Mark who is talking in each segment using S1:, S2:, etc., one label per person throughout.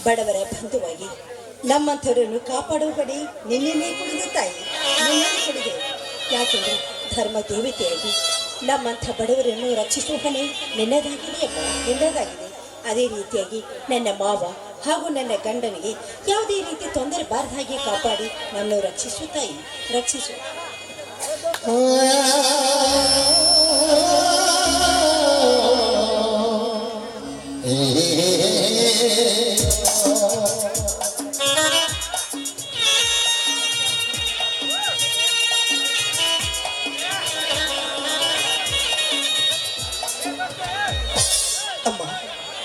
S1: ಬಡವರ ಬಂಧುವಾಗಿ ನಮ್ಮಂಥವರನ್ನು ಕಾಪಾಡುವ ಕಡೆ ನಿನ್ನೆ ಕುಡಿದೆ ತಾಯಿ, ನಿನ್ನೆ ಕುಡಿದೆ. ಯಾಕೆಂದರೆ ಧರ್ಮ ದೇವತೆಯಾಗಿ ನಮ್ಮಂಥ ಬಡವರನ್ನು ರಕ್ಷಿಸುವ ಹೊಣೆ ನಿನ್ನದಾಗಿದೆ ಅಮ್ಮ, ನಿನ್ನದಾಗಿದೆ. ಅದೇ ರೀತಿಯಾಗಿ ನನ್ನ ಮಾವ ಹಾಗೂ ನನ್ನ ಗಂಡನಿಗೆ ಯಾವುದೇ ರೀತಿ ತೊಂದರೆ ಬಾರದ ಹಾಗೆ ಕಾಪಾಡಿ ನಮ್ಮನ್ನು ರಕ್ಷಿಸು ತಾಯಿ, ರಕ್ಷಿಸು.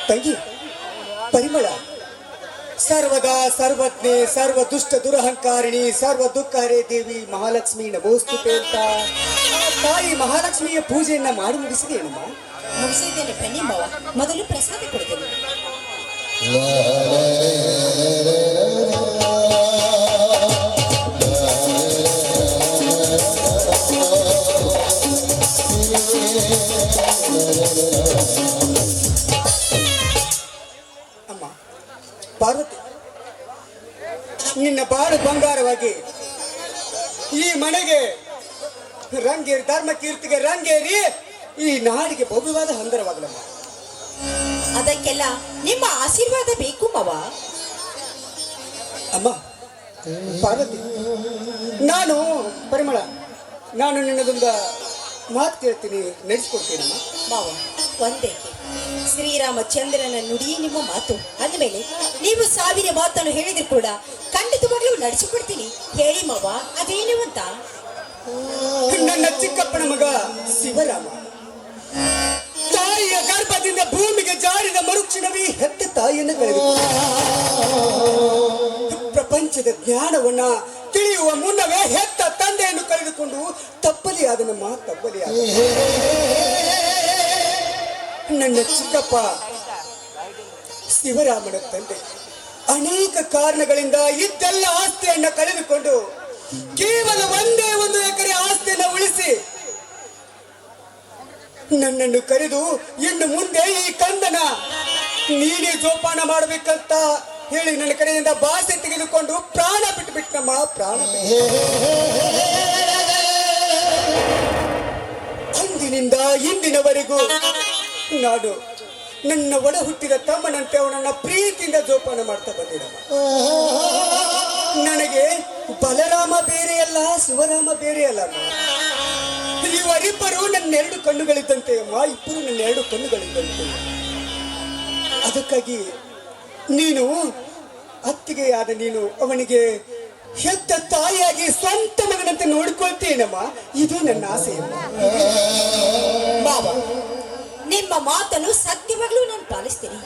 S2: ತಂಗಿ ಪರಿಮಳ, ಸರ್ವದಾ ಸರ್ವಜ್ಞೆ ಸರ್ವ ದುಷ್ಟ ದುರಹಂಕಾರಿಣಿ ಸರ್ವ ದುಃಖಹರೇ ದೇವಿ ಮಹಾಲಕ್ಷ್ಮಿ ನಮೋಸ್ತುತೆ ಅಂತ ತಾಯಿ ಮಹಾಲಕ್ಷ್ಮಿಯ ಪೂಜೆಯನ್ನ ಮಾಡಿ ಮುಗಿಸಿದೇನಮ್ಮ?
S1: ಮುಗಿಸಿದ್ದೇನೆ ಬನ್ನಿ ಮಾವ, ಮೊದಲು ಪ್ರಸಾದ ಕೊಡ್ತೇನೆ.
S2: ಅಮ್ಮ ಪಾರ್ವತಿ, ನಿನ್ನ ಬಾಳು ಬಂಗಾರವಾಗಿ ಈ ಮನೆಗೆ ರಂಗೇರಿ, ಧರ್ಮ ಕೀರ್ತಿಗೆ ರಂಗೇರಿ ಈ ನಾಡಿಗೆ ಭವ್ಯವಾದ ಹಂದರವಾಗಲಮ್ಮ.
S1: ಅದಕ್ಕೆಲ್ಲ ನಿಮ್ಮ ಆಶೀರ್ವಾದ ಬೇಕು ಮಾವ.
S2: ಅಮ್ಮ ಪಾರ್ವತಿ, ನಾನು ಪರಿಮಳ, ನಾನು ನಿನ್ನದೊಂದು ಮಾತು ಕೇಳ್ತೀನಿ, ನಡೆಸ್ಕೊಡ್ತೀನಮ್ಮ.
S1: ಮಾವ ಒಂದೇಕೆ, ಶ್ರೀರಾಮಚಂದ್ರನ ನುಡಿ ನಿಮ್ಮ ಮಾತು ಅಂದಮೇಲೆ ನೀವು ಸಾವಿರ ಮಾತನ್ನು ಹೇಳಿದ್ರು ಕೂಡ ಖಂಡಿತವಾಗ್ಲೂ ನಡೆಸಿಕೊಡ್ತೀನಿ. ಹೇಳಿ ಮಾವ, ಅದೇನು ಅಂತ?
S2: ನನ್ನ ಚಿಕ್ಕಪ್ಪನ ಮಗ ಶಿವರಾಮ ತಾಯಿಯ ಗರ್ಭದಿಂದ ಭೂಮಿಗೆ ಜಾರಿದ ಮರುಕ್ಷಣವೇ ಹೆತ್ತ ತಾಯಿಯನ್ನು ಕಳೆದು ಪ್ರಪಂಚದ ಜ್ಞಾನವನ್ನ ತಿಳಿಯುವ ಮುನ್ನವೇ ಹೆತ್ತ ತಂದೆಯನ್ನು ಕಳೆದುಕೊಂಡು ತಬ್ಬಲಿಯಾದನಮ್ಮ, ತಬ್ಬಲಿಯಾದ. ನನ್ನ ಚಿಕ್ಕಪ್ಪ ಶಿವರಾಮನ ತಂದೆ ಅನೇಕ ಕಾರಣಗಳಿಂದ ಇದ್ದೆಲ್ಲ ಆಸ್ತಿಯನ್ನ ಕಳೆದುಕೊಂಡು ಕೇವಲ ಒಂದೇ ಒಂದು ಎಕರೆ ಆಸ್ತಿಯನ್ನು ಉಳಿಸಿ ನನ್ನನ್ನು ಕರೆದು ಇನ್ನು ಮುಂದೆ ಈ ಕಂದನ ನೀನೇ ಜೋಪಾನ ಮಾಡಬೇಕಂತ ಹೇಳಿ ನನ್ನ ಕಡೆಯಿಂದ ಭಾಷೆ ತೆಗೆದುಕೊಂಡು ಪ್ರಾಣ ಬಿಟ್ಟುಬಿಟ್ಟಮ್ಮ, ಪ್ರಾಣ. ಅಂದಿನಿಂದ ಇಂದಿನವರೆಗೂ ನಾನು ನನ್ನ ಒಡ ಹುಟ್ಟಿದ ತಮ್ಮನಂತೆ ಅವನನ್ನ ಪ್ರೀತಿಯಿಂದ ಜೋಪಾನ ಮಾಡ್ತಾ ಬಂದಿರಮ್ಮ. ನನಗೆ ಬಲರಾಮ ಬೇರೆ ಅಲ್ಲ, ಶಿವರಾಮ ಬೇರೆ ಅಲ್ಲ. ಇವರಿಬ್ಬರು ನನ್ನ ಎರಡು ಕಣ್ಣುಗಳಿದ್ದಂತೆ ಅಮ್ಮ, ಇಬ್ಬರು ನನ್ನ ಎರಡು ಕಣ್ಣುಗಳಿದ್ದಂತೆ. ಅದಕ್ಕಾಗಿ ನೀನು ಅತ್ತಿಗೆಯಾದ ನೀನು ಅವನಿಗೆ ಹೆತ್ತ ತಾಯಿಯಾಗಿ ಸ್ವಂತ ಮಗನಂತೆ ನೋಡಿಕೊಳ್ತೇನಮ್ಮ, ಇದೇ ನನ್ನ ಆಸೆಯಮ್ಮ.
S1: ಬಾಬಾ, ನಿಮ್ಮ ಮಾತನ್ನು ಸತ್ಯವಾಗ್ಲೂ ನಾನು ಪಾಲಿಸ್ತೀನಿ.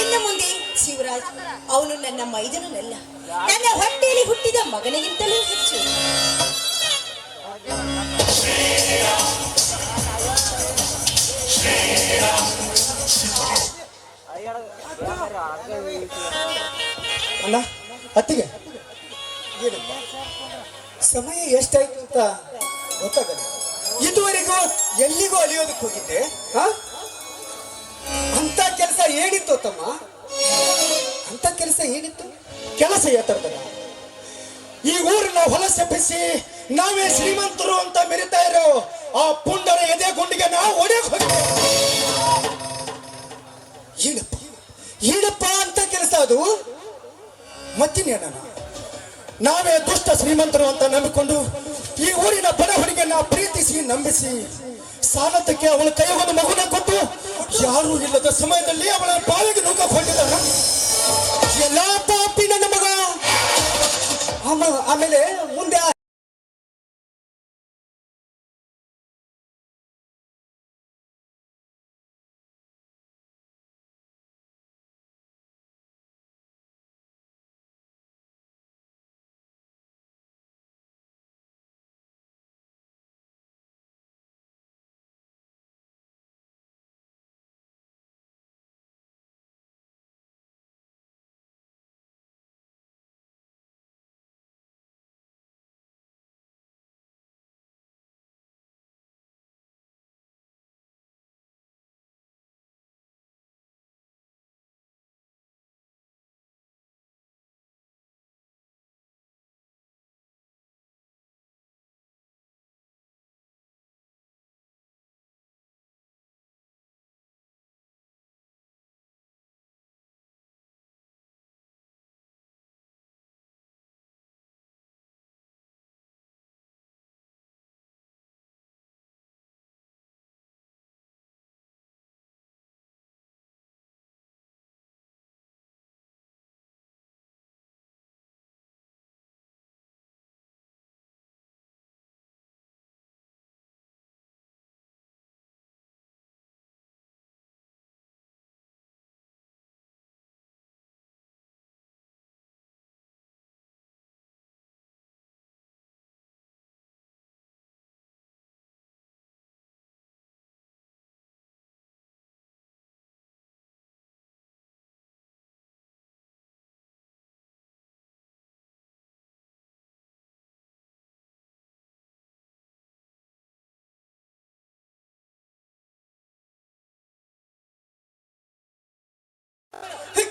S1: ಇನ್ನು ಮುಂದೆ ಶಿವರಾಜ್ ಅವನು ನನ್ನ ಮೈದನಲ್ಲ, ನನ್ನ ಹೊಟ್ಟೆಯಲ್ಲಿ ಹುಟ್ಟಿದ ಮಗನಿಗಿಂತಲೂ ಹೆಚ್ಚು.
S2: ಅಣ್ಣ, ಅತ್ತಿಗೆ ಏನಪ್ಪ ಸಮಯ ಎಷ್ಟಾಯ್ತು ಅಂತ ಗೊತ್ತಾಗಲ್ಲ. ಇದುವರೆಗೂ ಎಲ್ಲಿಗೂ ಅಲಿಯೋದಕ್ಕೆ ಹೋಗಿದ್ದೆ. ಅಂತ ಕೆಲಸ ಏನಿತ್ತು ತಮ್ಮ? ಅಂತ ಕೆಲಸ ಏನಿತ್ತು? ಕೆಲಸ ಯಾತರದ ಈ ಊರಿನ ಹೊಲಸೆಬ್ಬಿಸಿ ನಾವೇ ಶ್ರೀಮಂತರು ಅಂತ ಮೆರಿತಾ ಇರೋ ಆ ಪುಂಡರ ಎದೆ ಗುಂಡಿಗೆ ನಾವು ಹೊಡೆಯಕ್ಕೆ ಹೋಗಿದ್ದೆ. ಏನಪ್ಪ ಏನಪ್ಪ ಅಂತ ಕೆಲಸ ಅದು? ಮತ್ತಿನ್ನೇನ? ನಾವೇ ದುಷ್ಟ ಶ್ರೀಮಂತರು ಅಂತ ನಂಬಿಕೊಂಡು ಈ ಊರಿನ ಬಡ ಹುಡುಗಿಯನ್ನ ಪ್ರೀತಿಸಿ ನಂಬಿಸಿ ಸಾಲದಕ್ಕೆ ಅವಳ ಕೈಗೊಂದು ಮಗುನ ಕೊಟ್ಟು ಯಾರೂ ಇಲ್ಲದ ಸಮಯದಲ್ಲಿ ಅವಳ ಬಾವಿಗೆ ನುಗ್ಗಿಕೊಂಡಿದ್ದಾನ. ಎಲ್ಲ ಪಾಪಿ ನನ್ನ ಮಗ. ಆಮೇಲೆ ಮುಂದೆ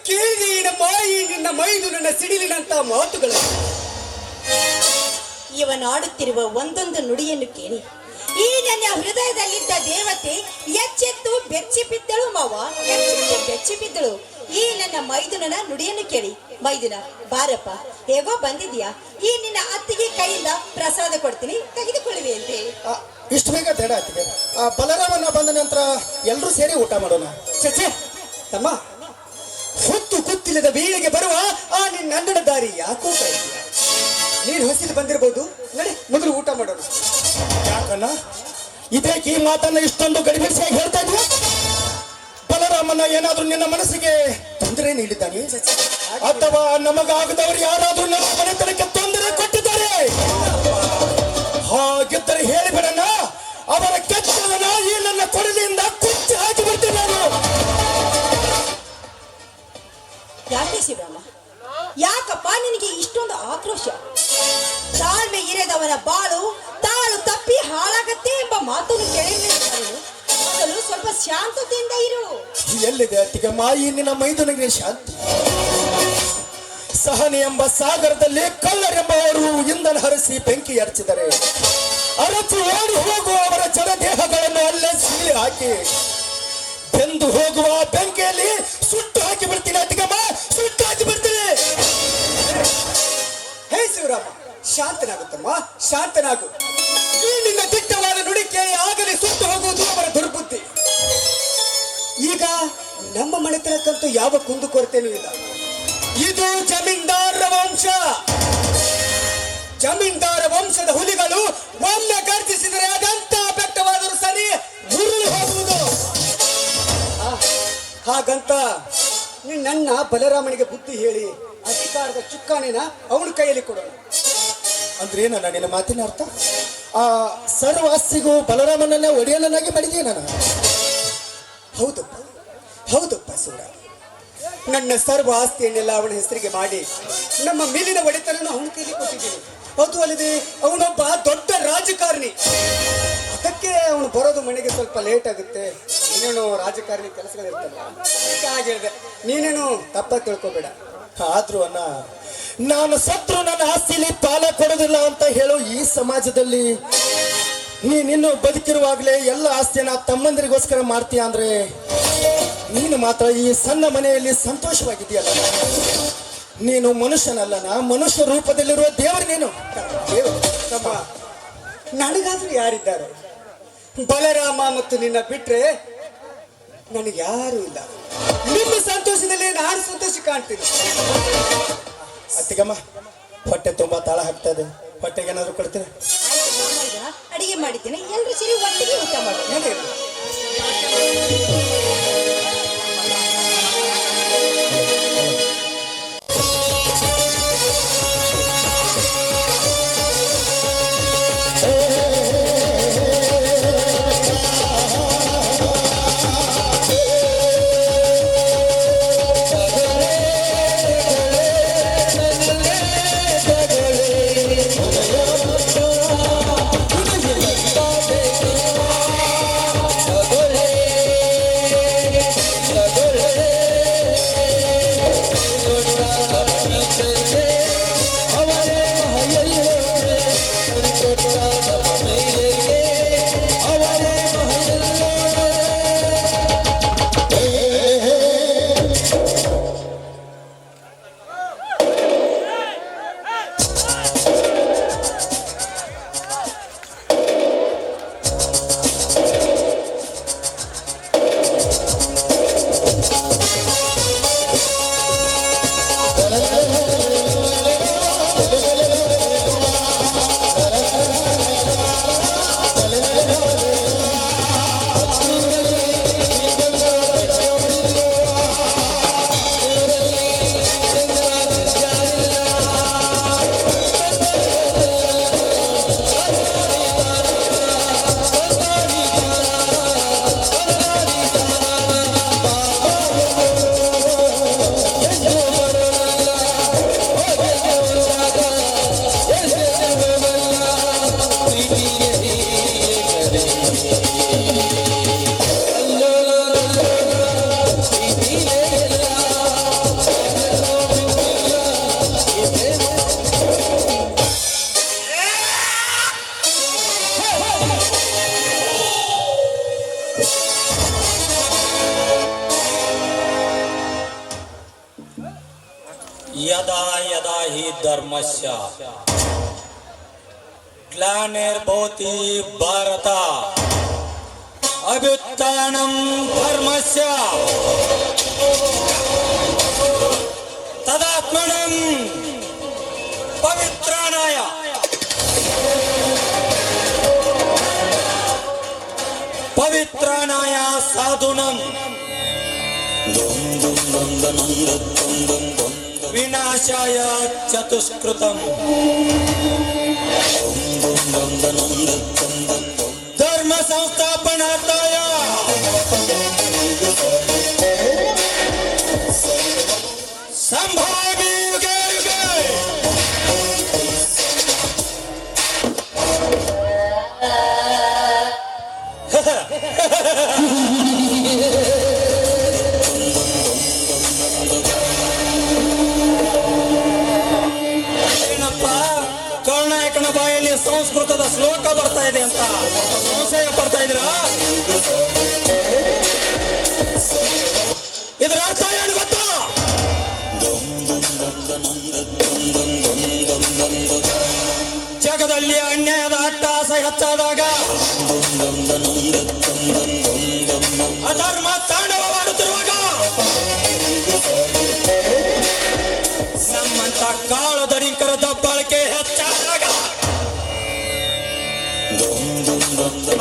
S2: ಕೇಳಿದೆ ನಮ್ಮ ಈ ನಿನ್ನ ಮೈದು ನನ್ನ ಸಿಡಿಲಿನಂತ ಮಾತುಗಳು.
S1: ಇವನಾಡುತ್ತಿರುವ ಒಂದೊಂದು ನುಡಿಯನ್ನು ಕೇಳಿ ಈ ನನ್ನ ಹೃದಯದಲ್ಲಿದ್ದ ದೇವತೆ ಎಚ್ಚೆತ್ತು ಬೆಚ್ಚಿ ಬಿದ್ದಳು ಮಾವ, ಎಚ್ಚೆತ್ತು ಬೆಚ್ಚಿ ಬಿದ್ದಳು. ಈ ನನ್ನ ಮೈದುನನ ನುಡಿಯನ್ನು ಕೇಳಿ, ಮೈದುನ ಬಾರಪ್ಪ, ಹೇಗೋ ಬಂದಿದ್ಯಾ, ಈ ನಿನ್ನ ಅತ್ತಿಗೆ ಕೈಯಿಂದ ಪ್ರಸಾದ ಕೊಡ್ತೀನಿ, ತೆಗೆದುಕೊಳ್ಳುವೆ ಅಂತ ಹೇಳಿ.
S2: ಇಷ್ಟು ಬೇಗ ತಡ ಆಗ್ತಿದೆ. ಬಲರಾಮನ ಬಂದ ನಂತರ ಎಲ್ಲರೂ ಸೇರಿ ಊಟ ಮಾಡೋಣ. ಚಚೆ ತಮ್ಮ, ಹೊತ್ತು ಗೊತ್ತಿಲ್ಲದ ವೇಳೆಗೆ ಬರುವ ಆ ನಿನ್ನ ಅಂಗಡ ದಾರಿ ಯಾಕೋ ಕಾಯ್ತೀಯ? ನೀನು ಹೊಸಿದು ಬಂದಿರಬಹುದು, ನಡಿ ಮೊದಲು ಊಟ ಮಾಡೋಣ. ಯಾಕನ್ನ ಇದಕ್ಕೆ ಈ ಮಾತನ್ನ ಇಷ್ಟೊಂದು ಗಡಿಬಿಡಿಸಿಯಾಗಿ ಹೇಳ್ತಾ ಇದ್ಯಾ? ಬಲರಾಮನ ಏನಾದ್ರೂ ನಿನ್ನ ಮನಸ್ಸಿಗೆ ತೊಂದರೆ ನೀಡಿದ್ದಾನೆ ಅಥವಾ ನಮಗಾಗದವರು ಯಾರಾದ್ರೂ ನಮ್ಮ ಮನೆತನಕ್ಕೆ ತೊಂದರೆ ಕೊಟ್ಟಿದ್ದಾರೆ? ಹಾಗಿದ್ದರೆ ಹೇಳಿಬಿಡಣ, ಅವರ ಕೆಟ್ಟವನ ಈ ನನ್ನ ಕೊಡಲಿಯಿಂದ ಕುಚ್ಚಿ ಹಾಕಿ ಬಿಡ್ತೀನಿ ನಾನು.
S1: ಯಾಕೆ ಶಿವರಾಮ, ಯಾಕಪ್ಪ ನಿನಗೆ ಇಷ್ಟೊಂದು ಆಕ್ರೋಶ? ತಾಳ್ಮೆ ಇರದವನ ಬಾಳು ತಾಳು ತಪ್ಪಿ ಹಾಳಾಗತ್ತೆ ಎಂಬ ಮಾತನ್ನು ಕೇಳಿದ್ರೆ ಮೊದಲು ಸ್ವಲ್ಪ ಶಾಂತತೆಯಿಂದ ಇರು.
S2: ಎಲ್ಲಿದೆ ಅತ್ತಿಗಮ್ಮ ಈ ನಿನ್ನ ಮೈದುನಿಗೆ ಶಾಂತಿ? ಸಹನೆ ಎಂಬ ಸಾಗರದಲ್ಲಿ ಕಳ್ಳರೆಂಬವರು ಇಂಧನ ಹರಿಸಿ ಬೆಂಕಿ ಹಚ್ಚಿದರೆ ಅರಚಿ ಓಡಿ ಹೋಗುವ ಅವರ ಜಡ ದೇಹಗಳನ್ನು ಅಲ್ಲೇ ಸೀಳಿ ಹಾಕಿ ಬೆಂದು ಹೋಗುವ ಬೆಂಕಿಯಲ್ಲಿ ಸುಟ್ಟು ಹಾಕಿ ಬಿಡ್ತೀನಿ ಅತ್ತಿಗಮ್ಮ, ಸುಟ್ಟು ಹಾಕಿ ಬಿಡ್ತೀನಿ. ಹೇ ಶಿವರಾಮ, ಶಾಂತನಾಗುತ್ತಮ್ಮ, ಶಾಂತನಾಗು. ಈ ನಿನ್ನ ದಿಟ್ಟವಾದ ನುಡಿಕೆ ಆಗಲೇ ಸುಟ್ಟು ಹೋಗುವುದು ಅವರ ದುರ್ಬುದ್ಧಿ. ಈಗ ನಮ್ಮ ಮನೆತನಕ್ಕಂತೂ ಯಾವ ಕುಂದು ಕೊರತೆನೂ ಇಲ್ಲ. ಇದು ಜಮೀನ್ದಾರರ ವಂಶ. ಜಮೀನ್ದಾರ ವಂಶದ ಹುಲಿಗಳು ಒಮ್ಮೆ ಗರ್ಜಿಸಿದರೆ ಅದಂತ ಬೆಟ್ಟವಾದರೂ ಸರಿ ಮುರುಳಿ ಹೋಗುವುದು. ಹಾಗಂತ ನನ್ನ ಬಲರಾಮನಿಗೆ ಬುದ್ಧಿ ಹೇಳಿ ಅಧಿಕಾರದ ಚುಕ್ಕಾಣಿನ ಅವನ ಕೈಯಲ್ಲಿ ಕೊಡೋಣ ಅಂದ್ರೆ ನನ್ನ ನಿನ್ನ ಮಾತಿನ ಅರ್ಥ? ಆ ಸರ್ವಾಸ್ತಿಗೂ ಬಲರಾಮನನ್ನ ಒಡೆಯನನ್ನಾಗಿ ಮಾಡಿದೀಯ ನಾನು? ಹೌದಪ್ಪ, ಹೌದಪ್ಪ ಸೂರ. ನನ್ನ ಸರ್ವ ಆಸ್ತಿಯನ್ನೆಲ್ಲ ಅವನ ಹೆಸರಿಗೆ ಮಾಡಿ ನಮ್ಮ ಮೇಲಿನ ಒಡೆತನನ್ನು ಅವನ ಕೈಲಿ ಕೊಟ್ಟಿದ್ದೀನಿ. ಅದು ಅಲ್ಲದೆ ಅವನೊಬ್ಬ ದೊಡ್ಡ ರಾಜಕಾರಣಿ. ಅದಕ್ಕೆ ಅವನು ಬರೋದು ಮನೆಗೆ ಸ್ವಲ್ಪ ಲೇಟ್ ಆಗುತ್ತೆ. ನೀನೇನು ರಾಜಕಾರಣಿ ಕೆಲಸಗಳಿರ್ತಲ್ಲ, ಹಾಗೆ ಹೇಳಿದೆ. ನೀನೇನು ತಪ್ಪಾಗಿ ತಿಳ್ಕೊಬೇಡ. ಆದ್ರೂ ಅಣ್ಣ, ನಾನು ಸತ್ರು ನನ್ನ ಆಸ್ತಿಲಿ ಪಾಲ ಕೊಡೋದಿಲ್ಲ ಅಂತ ಹೇಳೋ ಈ ಸಮಾಜದಲ್ಲಿ ನೀನಿನ್ನು ಬದುಕಿರುವಾಗಲೇ ಎಲ್ಲ ಆಸ್ತಿಯನ್ನ ತಮ್ಮಂದಿರಿಗೋಸ್ಕರ ಮಾಡ್ತೀಯ ಅಂದ್ರೆ ನೀನು ಮಾತ್ರ ಈ ಸಣ್ಣ ಮನೆಯಲ್ಲಿ ಸಂತೋಷವಾಗಿದೆಯಲ್ಲ. ನೀನು ಮನುಷ್ಯನಲ್ಲನ, ಮನುಷ್ಯ ರೂಪದಲ್ಲಿರುವ ದೇವರು ನೀನು. ತಮ್ಮ, ನನಗಾದ್ರೂ ಯಾರಿದ್ದಾರೆ? ಬಲರಾಮ ಮತ್ತು ನಿನ್ನ ಬಿಟ್ರೆ ನನಗೆ ಯಾರು ಇಲ್ಲ. ನಿಮ್ಮ ಸಂತೋಷದಲ್ಲಿ ನಾನು ಸಂತೋಷ ಕಾಣ್ತೀನಿ. ಅತ್ತಿಗಮ್ಮ, ಹೊಟ್ಟೆ ತುಂಬಾ ತಾಳ ಹಾಕ್ತಾ ಇದೆ, ಹೊಟ್ಟೆಗೆ ಏನಾದ್ರು ಕೊಡ್ತೀನಿ.
S1: ಅಡಿಗೆ ಮಾಡಿದ್ದೇನೆ, ಎಲ್ಲರೂ ಸೇರಿ ಒಟ್ಟಿಗೆ ಊಟ ಮಾಡಿ.
S3: ಯದಾ ಯದಾ ಹಿ ಧರ್ಮಸ್ಯ ಗ್ಲಾನಿರ್ಭವತಿ ಭಾರತ ಅಭ್ಯುತ್ಥಾನಂ ಧರ್ಮಸ್ಯ ತದಾತ್ಮನಂ ಪವಿತ್ರಾನಾಯ ಪವಿತ್ರಾನಾಯ ಸಾಧುನಂ ವಿನಾಶಾಯ ಚತುಷ್ಕೃತಂ ಧರ್ಮ ಸಂಸ್ಥಾಪನಾರ್ಥಾಯ ಸಂಭಾವಿ ಯುಗೆ ಯುಗೆ ಏನಪ್ಪ ಕರ್ನಾಯಕನ ಬಾಯಲ್ಲಿ ಸಂಸ್ಕೃತದ ಶ್ಲೋಕ ಬರ್ತಾ ಇದೆ ಅಂತ ಸಂಶಯ ಪಡ್ತಾ ಇದ್ದೀರಾ? ಇದರ ಅರ್ಥ ಏನು ಗೊತ್ತಾ? ಜಗದಲ್ಲಿ ಅನ್ಯಾಯದ ಅಟ್ಟಹಾಸ ಹೆಚ್ಚಾದಾಗ, ಅಧರ್ಮ ತಾಂಡವವಾಡುತ್ತಿರುವಾಗ, ನಮ್ಮಂತ ಕಾಳು ದಡಿಂಕರ ದಬ್ಬಾಳಿಕೆ ಹೆಚ್ಚಾದಾಗ,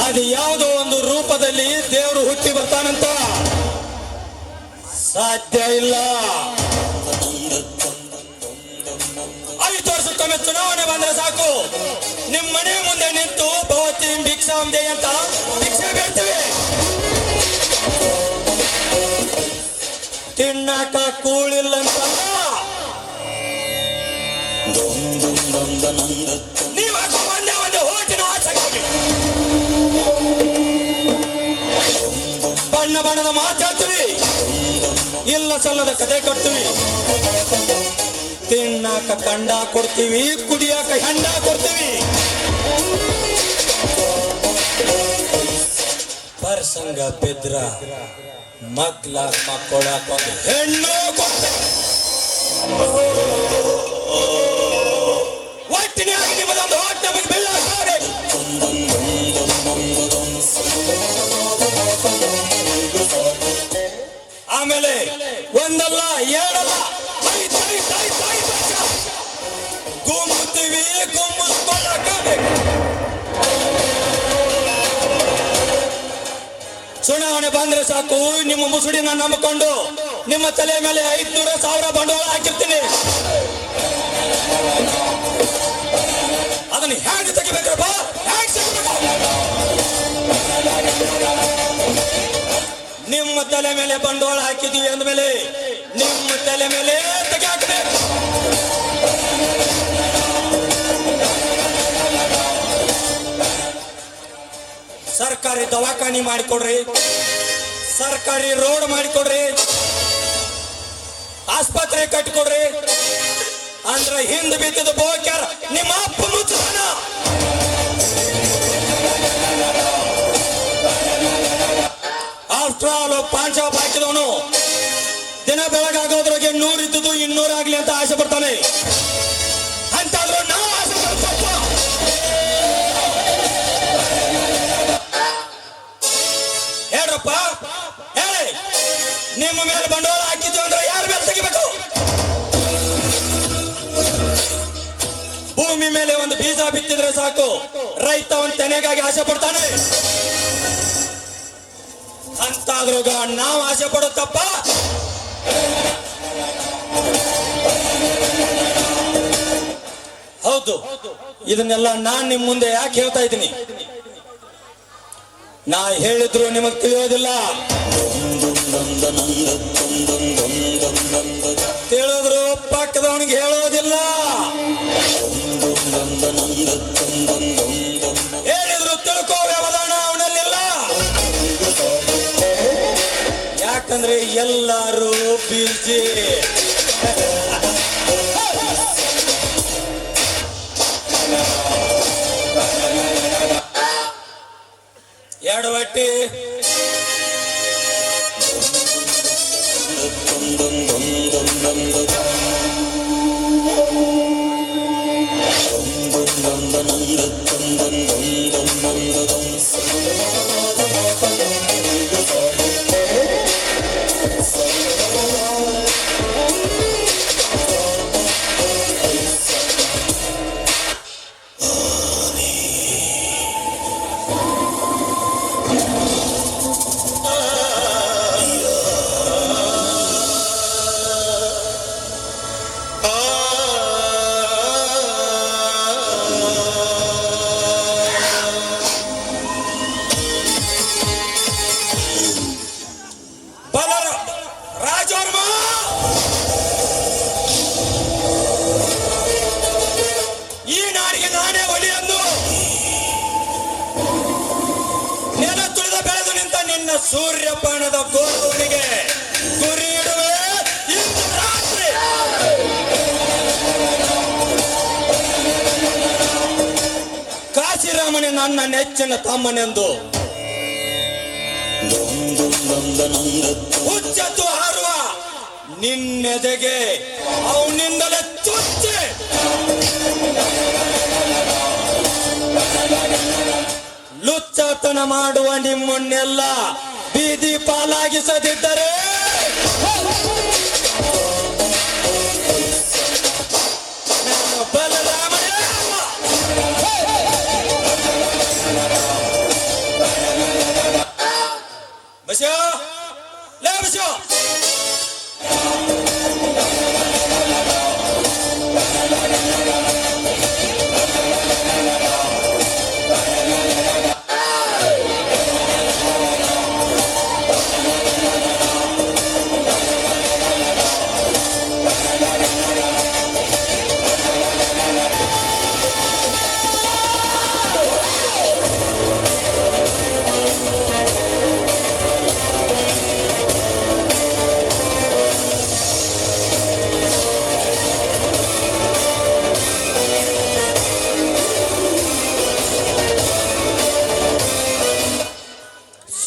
S3: ಅದು ಯಾವುದೋ ಒಂದು ರೂಪದಲ್ಲಿ ದೇವರು ಹುಟ್ಟಿ ಬರ್ತಾನಂತ ಸಾಧ್ಯ ಇಲ್ಲ. 5 ವರ್ಷಕ್ಕೊಮ್ಮೆ ಚುನಾವಣೆ ಬಂದ್ರೆ ಸಾಕು, ನಿಮ್ಮ ಮನೆ ಮುಂದೆ ನಿಂತು ಭವತಿ ಭಿಕ್ಷಾಂದೆ ಅಂತ ಭಿಕ್ಷೆ ಬೇಡ್ತೀವಿ. ತಿನ್ನಕ ಕೂಳಿಲ್ಲ ಅಂತ ನೀವು ಒಂದೇ ಹೋಟಿನ ಆಚೆಗೆ ಬಣ್ಣ ಬಣ್ಣದ ಮಾತಾಡ್ತೀವಿ, ಇಲ್ಲ ಸಲ್ಲದ ಕತೆ ಕಟ್ತೀವಿ. ತಿನ್ನಾಕ ಕಂಡ ಕೊಡ್ತೀವಿ, ಕುಡಿಯಾಕ ಹೆಂಡ ಕೊಡ್ತೀವಿ. ಪರ್ಸಂಗ ಬಿದ್ರ ಮಗ್ಲ ಮಕ್ಕಳಾಕ ಹೆಣ್ಣು ಕೊಡ್ತೀವಿ. ಒಟ್ಟಿನಾಗಿ ನಿಮ್ಮದೊಂದು ಹೋಟ್ ನಮಗೆ ಬೆಲ್ಲ ಹಾಕಬೇಕು. ಆಮೇಲೆ ಒಂದಲ್ಲ ಎರಡಲ್ಲ 5 ವರ್ಷ ಗುಮ್ಮುತ್ತೀವಿ, ಗುಮ್ಮಿಸ್ಕೊಳ್ಳಬೇಕು. ಚುನಾವಣೆ ಬಂದ್ರೆ ಸಾಕು, ನಿಮ್ಮ ಮುಸುಡಿನ ನಂಬಿಕೊಂಡು ನಿಮ್ಮ ತಲೆ ಮೇಲೆ 500,000 ಬಂಡವಾಳ ಹಾಕಿರ್ತೀನಿ. ಅದನ್ನು ಹೇಗೆ ತೆಗಿಬೇಕ್ರಪ್ಪ? ಹೇಗೆ ತೆಗಿಬೇಕು? ನಿಮ್ಮ ತಲೆ ಮೇಲೆ ಬಂಡವಾಳ ಹಾಕಿದೀವಿ ಅಂದ್ಮೇಲೆ ನಿಮ್ಮ ತಲೆ ಮೇಲೆ ತೆಗೆ ಹಾಕಬೇಕು. ಸರ್ಕಾರಿ ದವಾಖಾನಿ ಮಾಡಿಕೊಡ್ರಿ, ಸರ್ಕಾರಿ ರೋಡ್ ಮಾಡಿಕೊಡ್ರಿ, ಆಸ್ಪತ್ರೆ ಕಟ್ಟಿಕೊಡ್ರಿ ಅಂದ್ರೆ ಹಿಂದೆ ಬಿದ್ದಿದ್ದ ಬೋಕ್ಯಾರ ನಿಮ್ಮ ಅಪ್ಪ ಮುಚ್ಚನ. ಆಫ್ಟರ್ ಆಲ್ ಪಾನ್ ಶಾಪ್ ಹಾಕಿದವನು ದಿನ ಬೆಳಗಾಗೋದ್ರೊಳಗೆ 100 ಇದ್ದದ್ದು 200 ಆಗ್ಲಿ ಅಂತ ಆಸೆ ಪಡ್ತಾನೆ. ಅಂತಾದ್ರೂ ನಾವು ಆಸೆ ಪಡ್ತಪ್ಪ. ಹೇಳ್ರಪ್ಪ, ಹೇಳಿ, ನಿಮ್ಮ ಮೇಲೆ ಬಂಡವಾಳ ಹಾಕಿದ್ದು ಅಂದ್ರೆ ಯಾರ ಮೇಲೆ ತೆಗಿಬೇಕು? ಭೂಮಿ ಮೇಲೆ ಒಂದು ಬೀಜ ಬಿತ್ತಿದ್ರೆ ಸಾಕು, ರೈತ ಒಂದು ತೆನೆಗಾಗಿ ಆಸೆ ಪಡ್ತಾನೆ. ಅಂತಾದ್ರೂ ನಾವು ಆಸೆ ಪಡುತ್ತಪ್ಪ. ಹೌದು, ಇದನ್ನೆಲ್ಲ ನಾನ್ ನಿಮ್ ಮುಂದೆ ಯಾಕೆ ಹೇಳ್ತಾ ಇದ್ದೀನಿ? ನಾ ಹೇಳಿದ್ರು ನಿಮಗ್ ತಿಳಿಯೋದಿಲ್ಲ, ತಿಳಿದ್ರು ಪಕ್ಕದವನಿಗೆ ಹೇಳೋದಿಲ್ಲ, ಹೇಳಿದ್ರು ತಿಳ್ಕೋ ವ್ಯವಧಾನ ಅವನಲ್ಲಿಲ್ಲ. ಯಾಕಂದ್ರೆ ಎಲ್ಲರೂ ಬಿಜಿ. ಎಡವಟ್ಟಿ ಬಲರ ರಾಜವರ್ಮ ಈ ನಾಡಿಗೆ ನಾನೇ ಒಲಿಯಂದು ನೆಲ ತುಳಿದ ಬೆಳೆದು ನಿಂತ ನಿನ್ನ ಸೂರ್ಯಪಾನದ ಗೋಧುವನಿಗೆ ಗುರಿ ಇಡುವೆ ಇಂದು ರಾತ್ರಿ. ಕಾಶಿರಾಮನೇ ನನ್ನ ನೆಚ್ಚಿನ ತಮ್ಮನೆಂದು ಹುಚ್ಚತ್ತು ಹಾರುವ ನಿನ್ನೆದೆಗೆ ಅವನಿಂದಲೇ ಚುಚ್ಚಿ ಲುಚ್ಚತನ ಮಾಡುವ ನಿಮ್ಮನ್ನೆಲ್ಲ ಬೀದಿ ಪಾಲಾಗಿಸದಿದ್ದರೆ ನಾನು ಬಲರಾಮನೇ ಅಲ್ಲ. ಬಸ್ಯೋ ಲೇ ಬಸ್ಯೋ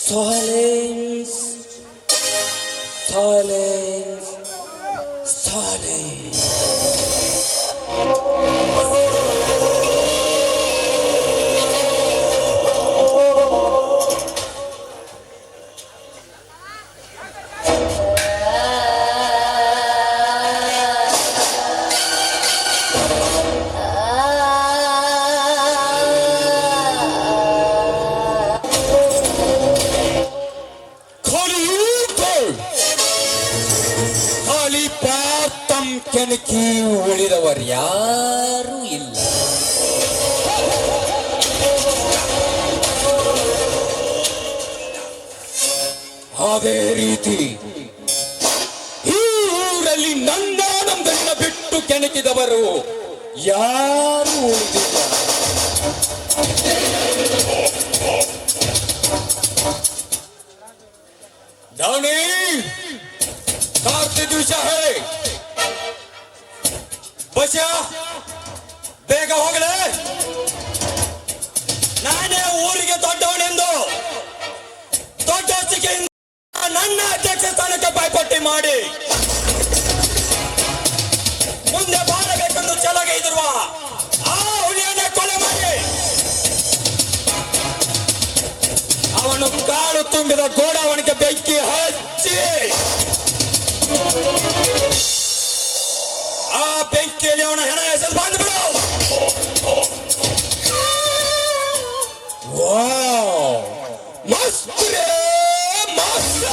S3: Silence, silence, silence. ಕೆಣಕಿ ಉಳಿದವರು ಯಾರೂ ಇಲ್ಲ. ಅದೇ ರೀತಿ ಈ ಊರಲ್ಲಿ ನಂದಾನಂದನ್ನ ಬಿಟ್ಟು ಕೆಣಕಿದವರು ಯಾರೂ ಉಳಿದಿಲ್ಲ. ಧವಣಿ ಕಾರ್ತಿ ದಿವಸ ಹೇ ಬಸ್ಯ ಬೇಗ ಹೋಗಲೇ. ನಾನೇ ಊರಿಗೆ ದೊಡ್ಡವನೆಂದು ದೊಡ್ಡ ಹೊತ್ತಿಗೆಯಿಂದ ನನ್ನ ಅಧ್ಯಕ್ಷ ಸ್ಥಾನಕ್ಕೆ ಪೈಪೋಟಿ ಮಾಡಿ ಮುಂದೆ ಬಾರಬೇಕೆಂದು ಛಲಗೈದಿರುವ ಆ ಹುಲಿಯನ್ನೇ ಕೊಲೆ ಮಾಡಿ ಅವನು ಕಾಳು ತುಂಬಿದ ಗೋಡಾವಣಿಗೆ ಬೆಂಕಿ ಹಚ್ಚಿ ಆ ಬೆಂಕಿಯಲ್ಲಿ ಅವನ ಹೆಣ ಹೆಸರು ಬಂದ್ಬಿಡು. ಮಸ್ತ್ರೆ ಮಸ್ತ್.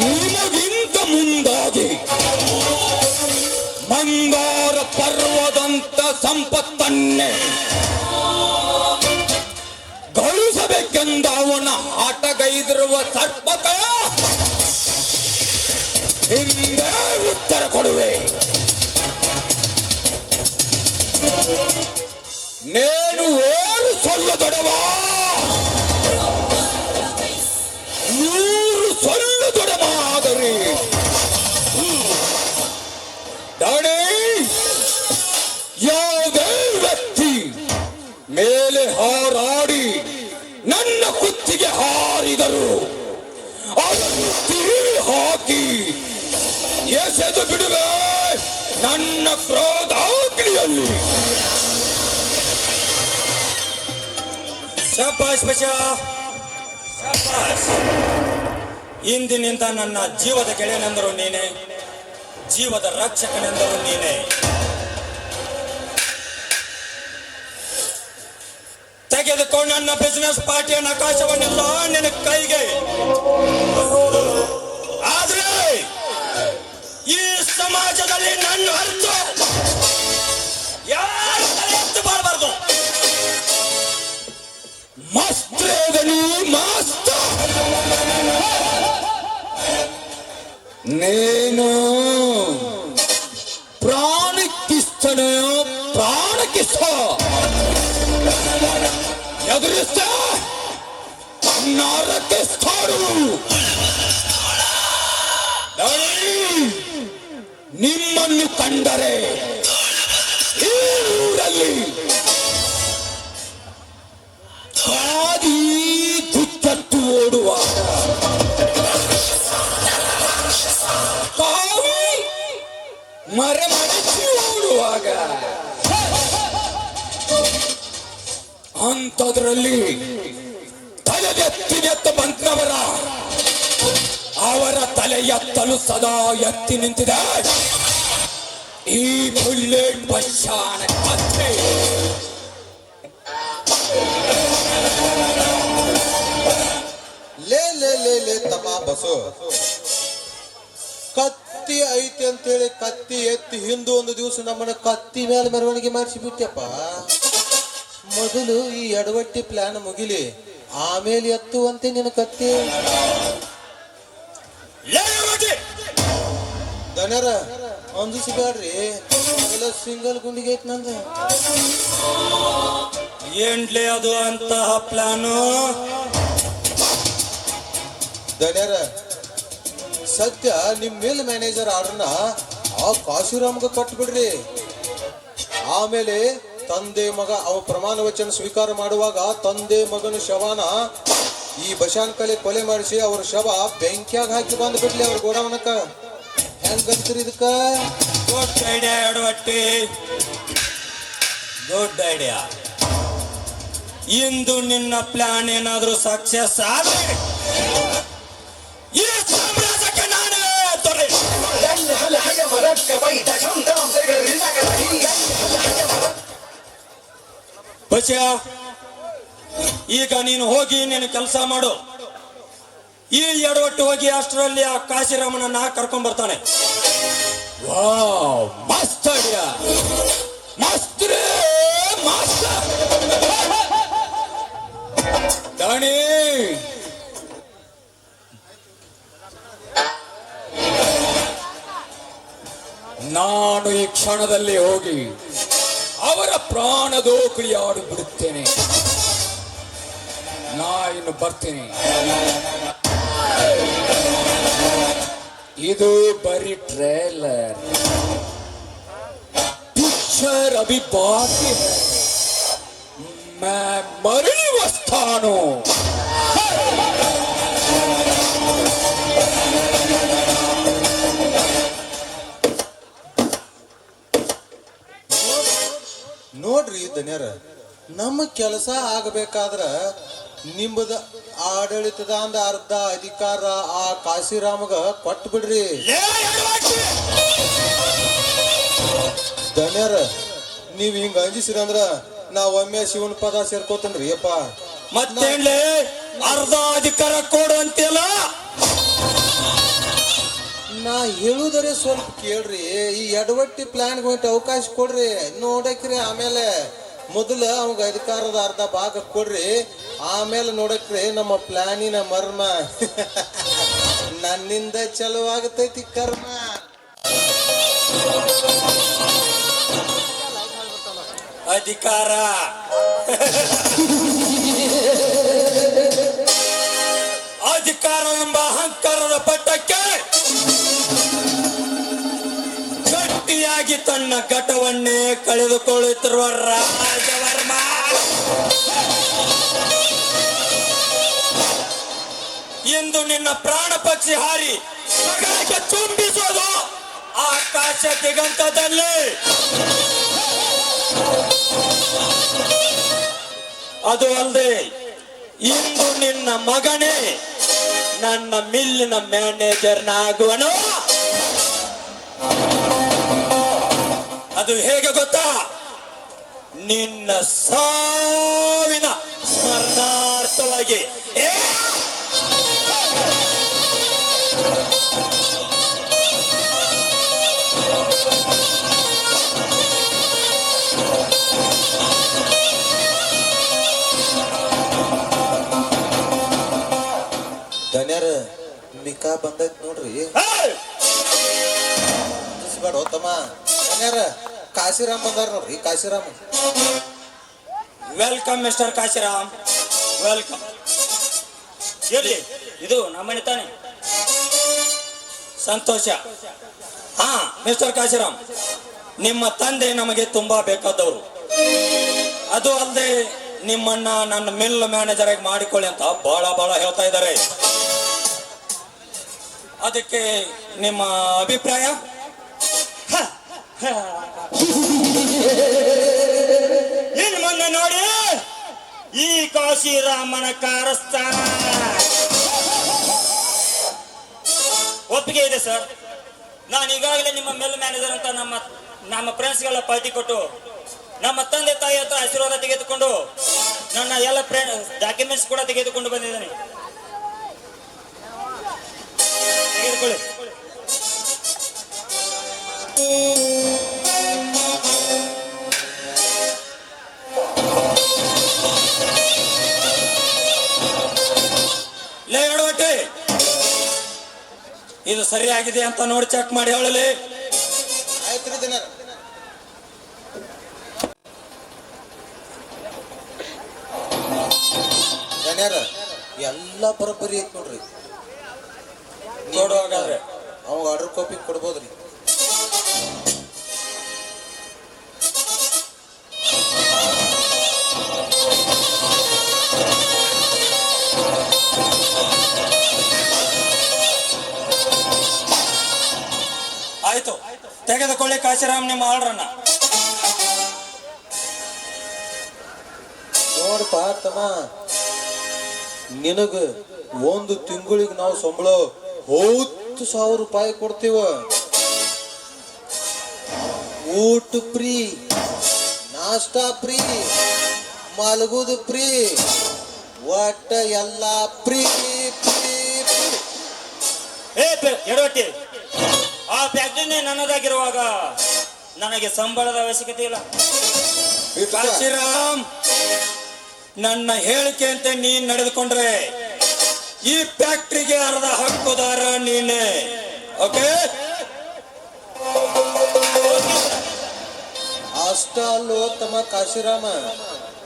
S3: ನಿಮಗಿಂತ ಮುಂದಾಗಿ ಮಂದಾರ ಪರ್ವದಂತ ಸಂಪತ್ತನ್ನೇ ಗಳಿಸಬೇಕೆಂದ ಅವನ ಆಟಗೈದಿರುವ ಸರ್ಪಕ ಹಿಂದೆ ಉತ್ತರ ಕೊಡುವೆ. ನೇನು ಏಳು ಸೊಲ್ಲು ದೊಡವಾ, 100 ಸೊಲ್ಲು ದೊಡಮಾದರೆ ದಾಣಿ ಯಾವುದೇ ವ್ಯಕ್ತಿ ಮೇಲೆ ಹಾರಾಡಿ ನನ್ನ ಕುತ್ತಿಗೆ ಹಾರಿದರು ಅದನ್ನು ತಿರುವಿ ಹಾಕಿ ಎಸೆದು ಬಿಡುವೆ ನನ್ನ ಕ್ರೋಧಾಗ್ನಿಯಲ್ಲಿ. ಶಬಾಷ್ ಬಚ್ಚಾ, ಶಬಾಷ್. ಇಂದಿನಿಂದ ನನ್ನ ಜೀವದ ಗೆಳೆಯನೆಂದರು ನೀನೆ, ಜೀವದ ರಕ್ಷಕನೆಂದರು ನೀನೆ. ತೆಗೆದುಕೊಂಡು ನನ್ನ ಬಿಸಿನೆಸ್ ಪಾರ್ಟಿಯ ನಕಾಶವನ್ನೆಲ್ಲ ನಿನ್ನ ಕೈಗೆ. ಆದ್ರೆ ಈ ಸಮಾಜದಲ್ಲಿ ನನ್ನ ಅರ್ಥ ಯಾರು ತಲೆ ಎತ್ತು ಮಾಡಬಾರ್ದು. ಮಸ್ತ್ರೆ ಮಸ್ತ್ ನೀನು ಪ್ರಾಣಕ್ಕಿಷ್ಟನೆಯೋ ಪ್ರಾಣಕ್ಕಿಷ್ಟ ಎದುರಿಸ್ತ ನರಕಿಸ್ತಾಡು ನಿಮ್ಮನ್ನು ಕಂಡರೆ ಈ ಊರಲ್ಲಿ ಹಾದಿ ದುಚ್ಚತ್ತು ಓಡುವಾಗ ಕಾವಿ ಮರೆಮರೆಸಿ ಓಡುವಾಗ ಅಂಥದ್ರಲ್ಲಿ ತಲೆಗೆತ್ತ ಬಂದವರ ಅವರ ತಲೆ ಎತ್ತಲು ಸದಾ ಎತ್ತಿ ನಿಂತಿದೆ ಈ ಬುಲೆಟ್ ಬಸ್ಸಾನ ಕಥೆ.
S4: ಲೇ ಲೇ ಲೇ ಲೇ ತಮ್ಮ ಬಸು, ಕತ್ತಿ ಐತಿ ಅಂತೇಳಿ ಕತ್ತಿ ಎತ್ತಿ ಹಿಂದೂ ಒಂದು ದಿವಸ ನಮ್ಮನ್ನ ಕತ್ತಿ ಮೇಲೆ ಮೆರವಣಿಗೆ ಮಾಡಿಸಿ ಬಿಟ್ಟಪ್ಪ. ಮೊದಲು ಈ ಎಡವಟ್ಟಿ ಪ್ಲಾನ್ ಮುಗಿಲಿ, ಆಮೇಲೆ ಎತ್ತುವಂತೆ ನಿನ್ನ ಕತ್ತಿ. ದನರ ಅಂದಿಸಬೇಡ್ರಿ, ಎಲ್ಲ ಸಿಂಗಲ್ ಗುಂಡಿಗೆ ಐತಿ ನಂದ.
S3: ಏನ್ಲೇ ಅದು ಅಂತಹ ಪ್ಲಾನು?
S4: ದನ್ಯಾರ ಸದ್ಯ ನಿಮ್ ಮೇಲ್ ಮ್ಯಾನೇಜರ್ ಆರ್ಡರ್ನ ಆ ಕಾಶಿರಾಮ್ಗ ಕೊಟ್ಬಿಡ್ರಿ. ಆಮೇಲೆ ತಂದೆ ಮಗ ಅವ ಪ್ರಮಾಣ ವಚನ ಸ್ವೀಕಾರ ಮಾಡುವಾಗ ತಂದೆ ಮಗನ ಶವನ ಈ ಬಶಾನ್ ಕಲೆ ಕೊಲೆ ಮಾಡಿಸಿ ಅವ್ರ ಶವ ಬೆಂಕಿಯಾಗ ಹಾಕಿ ಬಂದ್ ಬಿಡ್ಲಿ ಅವ್ರ ಗೋಡವನಕ್ಕ. ಹೆಂಗಂತೀರಿ ಇದಕ್ಕ?
S3: ಗುಡ್ ಐಡಿಯಾ ಎಡವಟ್ಟಿ, ಗುಡ್ ಐಡಿಯಾ. ಇಂದು ನಿನ್ನ ಪ್ಲಾನ್ ಏನಾದ್ರೂ ಸಕ್ಸಸ್ ಆದ್ರೆ ಈ ಸಾಮ್ರಾಜ್ಯಕ್ಕೆ ನಾನೇ ದೊರೆ. ಬಸ್ಯ, ಈಗ ನೀನು ಹೋಗಿ ನೀನು ಕೆಲಸ ಮಾಡು. ಈ ಎಡವಟ್ಟು ಹೋಗಿ ಅಷ್ಟರಲ್ಲಿ ಆ ಕಾಶಿರಾಮನನ್ನ ಕರ್ಕೊಂಡ್ ಬರ್ತಾನೆ. ವಾವ್, ಮಸ್ತ್ ಐಡಿಯಾ, ಮಸ್ತ್ ರೇ ಮಸ್ತ್. ದಾಣಿ, ನಾನು ಈ ಕ್ಷಣದಲ್ಲಿ ಹೋಗಿ ಅವರ ಪ್ರಾಣದೋಕಳಿ ಆಡಿ ಬಿಡುತ್ತೇನೆ. ನಾ ಇನ್ನು ಬರ್ತೀನಿ. ಇದು ಬರೀ ಟ್ರೇಲರ್, ಪಿಕ್ಚರ್ ಅಭಿ ಬಾಕಿ ಹೈ. मैं मरी वस्तानो.
S4: ನೋಡ್ರಿ ದನ್ಯಾರ, ನಮ್ಮ ಕೆಲಸ ಆಗಬೇಕಾದ್ರ ನಿಮ್ಮದ ಆಡಳಿತದ ಅಂದ ಅರ್ಧ ಅಧಿಕಾರ ಆ ಕಾಶಿರಾಮಗ ಕೊಟ್ಟು ಬಿಡ್ರಿ. ದನ್ಯಾರ, ನೀವ್ ಹಿಂಗ ಅಂಜಿಸಿರಂದ್ರ ನಾ ಒಮ್ಮೆ ಶಿವನ ಪದ ಸೇರ್ಕೋತನ್ರಿ ಅಪ್ಪ.
S3: ಮತ್ತೇನ್ಲೇ ಅರ್ಧ ಅಧಿಕಾರ ಕೊಡು ಅಂತೆಲ್ಲ?
S4: ನಾ ಹೇಳುದರೆ ಸ್ವಲ್ಪ ಕೇಳ್ರಿ. ಈ ಎಡವಟ್ಟಿ ಪ್ಲಾನ್ ಹೊಂಟು ಅವಕಾಶ ಕೊಡ್ರಿ, ನೋಡಕ್ರಿ. ಆಮೇಲೆ ಮೊದಲು ಅವಾಗ ಅಧಿಕಾರದ ಅರ್ಧ ಭಾಗ ಕೊಡ್ರಿ, ಆಮೇಲೆ ನೋಡಕ್ರಿ ನಮ್ಮ ಪ್ಲಾನಿನ ಮರ್ಮ. ನನ್ನಿಂದ ಚಲೋ ಆಗತೈತಿ ಕರ್ಮ.
S3: ಅಧಿಕಾರ ಅಧಿಕಾರ ಎಂಬ ಅಹಂಕಾರದ ಪಟ್ಟಕ್ಕೆ ಗಟ್ಟಿಯಾಗಿ ತನ್ನ ಘಟವನ್ನೇ ಕಳೆದುಕೊಳ್ಳುತ್ತಿರುವ ರಾಜವರ್ಮ ಇಂದು ನಿನ್ನ ಪ್ರಾಣ ಪಕ್ಷಿ ಹಾರಿ ಗಗನಕ್ಕೆ ಚುಂಬಿಸೋದು ಆಕಾಶ ದಿಗಂತದಲ್ಲಿ. ಅದು ಅಲ್ಲದೆ ಇಂದು ನಿನ್ನ ಮಗನೇ ನನ್ನ ಮಿಲ್ಲಿನ ಮ್ಯಾನೇಜರ್ನಾಗುವನು. ಅದು ಹೇಗೆ ಗೊತ್ತಾ? ನಿನ್ನ ಸಾವಿನ ಸ್ಮರಣಾರ್ಥವಾಗಿ.
S4: ದನ್ಯಾರ ಮಿಕಾ ಬಂದೈತ್ ನೋಡ್ರಿ. ಬೇಡ ತಮ್ಮ ದನ್ಯಾರ ಕಾಶಿರಾಮ್ ಬಂದಾರ ನೋಡ್ರಿ. Kashiram
S3: welcome mister Kashiram, welcome. ಇರ್ಲಿ, ಇದು ನಮ್ಮನೆ ತಾನೆ. ಸಂತೋಷ. ಹಾ ಮಿಸ್ಟರ್ ಕಾಶಿರಾಮ್, ನಿಮ್ಮ ತಂದೆ ನಮಗೆ ತುಂಬಾ ಬೇಕಾದವರು. ಅದು ಅಲ್ಲದೆ ನಿಮ್ಮನ್ನ ನನ್ನ ಮಿಲ್ ಮ್ಯಾನೇಜರ್ ಆಗಿ ಮಾಡಿಕೊಳ್ಳಿ ಅಂತ ಬಹಳ ಹೇಳ್ತಾ ಇದ್ದಾರೆ. ಅದಕ್ಕೆ ನಿಮ್ಮ ಅಭಿಪ್ರಾಯ? ನಿಮ್ಮನ್ನ ನೋಡಿ ಈ ಕಾಶಿರಾಮನ ಕಾರಸ್ಥಾನ ಒಪ್ಪಿಗೆ ಇದೆ ಸರ್. ನಾನು ಈಗಾಗಲೇ ನಿಮ್ಮ ಮಿಲ್ ಮ್ಯಾನೇಜರ್ ಅಂತ ನಮ್ಮ ಫ್ರೆಂಡ್ಸ್ಗೆಲ್ಲ ಪಾರ್ಟಿ ಕೊಟ್ಟು ನಮ್ಮ ತಂದೆ ತಾಯಿ ಹತ್ರ ಆಶೀರ್ವಾದ ತೆಗೆದುಕೊಂಡು ನನ್ನ ಎಲ್ಲ ಡಾಕ್ಯುಮೆಂಟ್ಸ್ ಕೂಡ ತೆಗೆದುಕೊಂಡು ಬಂದಿದ್ದೇನೆ. ತೆಗೆದುಕೊಳ್ಳಿ. ಲೇ ಎಡವಟ್ಟಿ, ಇದು ಸರಿಯಾಗಿದೆ ಅಂತ ನೋಡಿ ಚೆಕ್ ಮಾಡಿ ಹೇಳಲಿ.
S4: ಆಯ್ತ್ರಿ ದನ್ಯಾರ. ದನ್ಯಾರ ಎಲ್ಲ ಬರೋಬ್ಬರಿ ಐತ್ ನೋಡ್ರಿ.
S3: ನೋಡುವಾಗಾದ್ರೆ
S4: ಅವಾಗ ಆರ್ಡರ್ ಕಾಪಿ ಕೊಡ್ಬೋದ್ರಿ.
S3: ಆಯ್ತು, ತೆಗೆದುಕೊಳ್ಳಿ ಕಾಶಿರಾಮ್ ನಿಮ್ಮ ಆರ್ಡ್ರನ್ನ.
S4: ನೋಡಪ್ಪ ತಮ್ಮ, ನಿನಗ ಒಂದು ತಿಂಗಳಿಗೆ ನಾವು ಸಂಬಳ 10,000 ರೂಪಾಯಿ ಕೊಡ್ತೀವ. ಊಟ ಫ್ರೀ, ನಾಷ್ಟಾ ಫ್ರೀ, ಮಲಗುದು ಫ್ರೀ, ಒಟ್ಟ ಎಲ್ಲ ಫ್ರೀ.
S3: ಎಡವಟ್ಟಿ, ಆ ಫ್ಯಾಕ್ಟ್ರಿನೇ ನನ್ನದಾಗಿರುವಾಗ ನನಗೆ ಸಂಬಳದ ಅವಶ್ಯಕತೆ ಇಲ್ಲ. ಕಾಶಿರಾಮ್, ನನ್ನ ಹೇಳಿಕೆಯಂತೆ ನೀನ್ ನಡೆದುಕೊಂಡ್ರೆ ಈ ಫ್ಯಾಕ್ಟ್ರಿಗೆ ಅರ್ಧ ಹಕ್ಕುದಾರ ನೀನೆ. ಓಕೆ?
S4: ಅಷ್ಟ ಅಲ್ಲೋ ತಮ್ಮ ಕಾಶಿರಾಮ,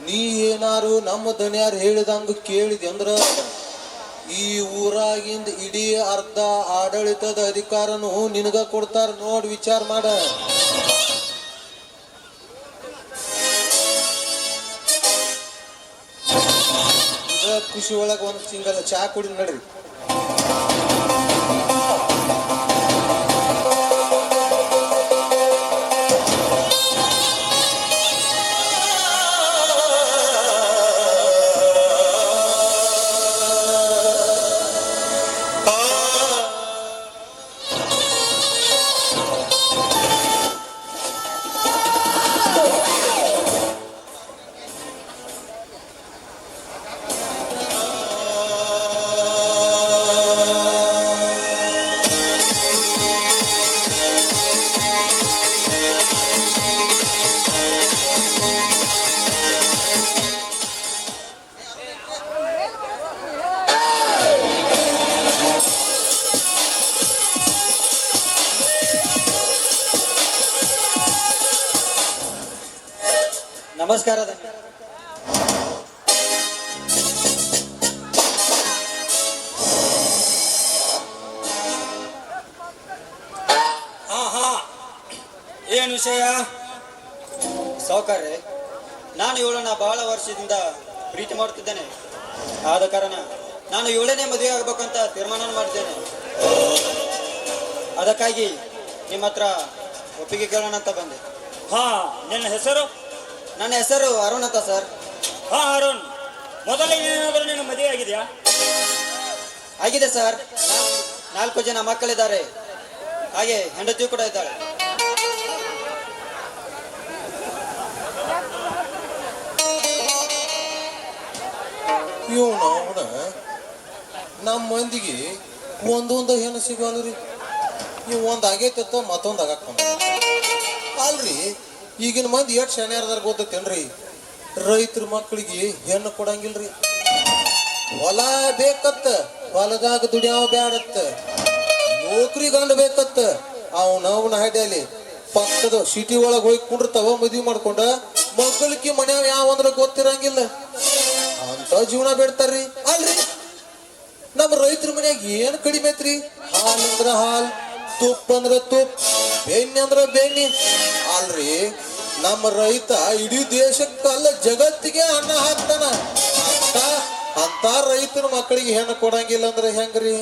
S4: ನೀ ಏನಾರು ನಮ್ಮ ದನಿಯಾರು ಹೇಳಿದಂಗ ಕೇಳಿದೆ ಅಂದ್ರ ಈ ಊರಾಗಿಂದ ಇಡೀ ಅರ್ಧ ಆಡಳಿತದ ಅಧಿಕಾರನು ನಿನಗ ಕೊಡ್ತಾರ. ನೋಡ್ ವಿಚಾರ ಮಾಡ. ಖುಷಿ ಒಳಗ ಒಂದ್ ಸಿಂಗಲ್ ಚಾ ಕುಡಿ ನಡ್ರಿ.
S3: ನಮಸ್ಕಾರ. ಏನ್ ವಿಷಯ?
S5: ಸಾವುಕಾರ್ರೆ, ನಾನು ಇವಳನ್ನ ಬಹಳ ವರ್ಷದಿಂದ ಪ್ರೀತಿ ಮಾಡುತ್ತಿದ್ದೇನೆ. ಆದ ಕಾರಣ ನಾನು ಇವಳನ್ನೇ ಮದುವೆ ಆಗಬೇಕಂತ ತೀರ್ಮಾನ ಮಾಡಿದ್ದೇನೆ. ಅದಕ್ಕಾಗಿ ನಿಮ್ಮ ಹತ್ರ ಒಪ್ಪಿಗೆ ಕೇಳೋಣ ಅಂತ ಬಂದೆ.
S3: ಹಾ, ನಿನ್ನ ಹೆಸರು?
S5: ನನ್ನ ಹೆಸರು ಅರುಣ್ ಅಂತ ಸರ್.
S3: ಹಾ ಅರುಣ್, ಮೊದಲಿಗೆ ಏನಾದರೂ ನಿನ್ನ ಮದುವೆ ಆಗಿದೆಯಾ?
S5: ಆಗಿದೆ ಸರ್. 4 ಜನ ಮಕ್ಕಳಿದ್ದಾರೆ, ಹಾಗೆ ಹೆಂಡತಿ ಕೂಡ ಇದ್ದಾಳೆ.
S4: ಇವನ ಅವನ ನಮ್ಮ ಮಂದಿಗೆ ಒಂದೊಂದು ಹೆಣ್ಣು ಸಿಗಲ್ರಿ. ಇವ್ ಒಂದ್ ಆಗೈತ ಮತ್ತೊಂದ್ ಆಗಾಕ ಅಲ್ರಿ. ಈಗಿನ ಮಂದಿ ಎಷ್ಟು ಶನಿಯಾರದಾರ ಗೊತ್ತೇನ್ರಿ? ರೈತರ ಮಕ್ಕಳಿಗೆ ಹೆಣ್ಣು ಕೊಡಂಗಿಲ್ರಿ. ಹೊಲ ಬೇಕತ್ತ ಹೊಲದಾಗ ದುಡಿಯಾವ ಬ್ಯಾಡತ್ತ, ನೌಕರಿ ಗಂಡ ಬೇಕತ್ತ. ಅವನ ಹಡ್ಯಾಲಿ ಪಕ್ಕದ ಸಿಟಿ ಒಳಗೆ ಹೋಗಿ ಕುಂಡಿರ್ತಾವ, ಮದ್ವಿ ಮಾಡ್ಕೊಂಡ ಮಕ್ಕಳಿಗೆ ಮನ್ಯಾವ ಯಾವ ಅಂದ್ರ ಗೊತ್ತಿರಂಗಿಲ್ಲ, ಅಂತ ಜೀವನ ಬೇಡ್ತಾರ್ರಿ. ಅಲ್ರಿ ನಮ್ಮ ರೈತರ ಮನ್ಯಾಗ ಏನ್ ಕಡಿಮೆ ಐತ್ರಿ? ಹಾಲ್ ಅಂದ್ರ ಹಾಲ್, ತುಪ್ಪ ಅಂದ್ರ ತುಪ್ಪ, ಬೆಣ್ಣೆ ಅಂದ್ರ ಬೆಣ್ಣೆ. ಅಲ್ರಿ ನಮ್ಮ ರೈತ ಇಡೀ ದೇಶಕ್ಕಲ್ಲ ಜಗತ್ತಿಗೆ ಅನ್ನ ಹಾಕ್ತಾನ. ಅಂತ ರೈತನ ಮಕ್ಕಳಿಗೆ ಹೆಣ್ಣು ಕೊಡಂಗಿಲ್ಲ ಅಂದ್ರೆ ಹೆಂಗ್ರಿ?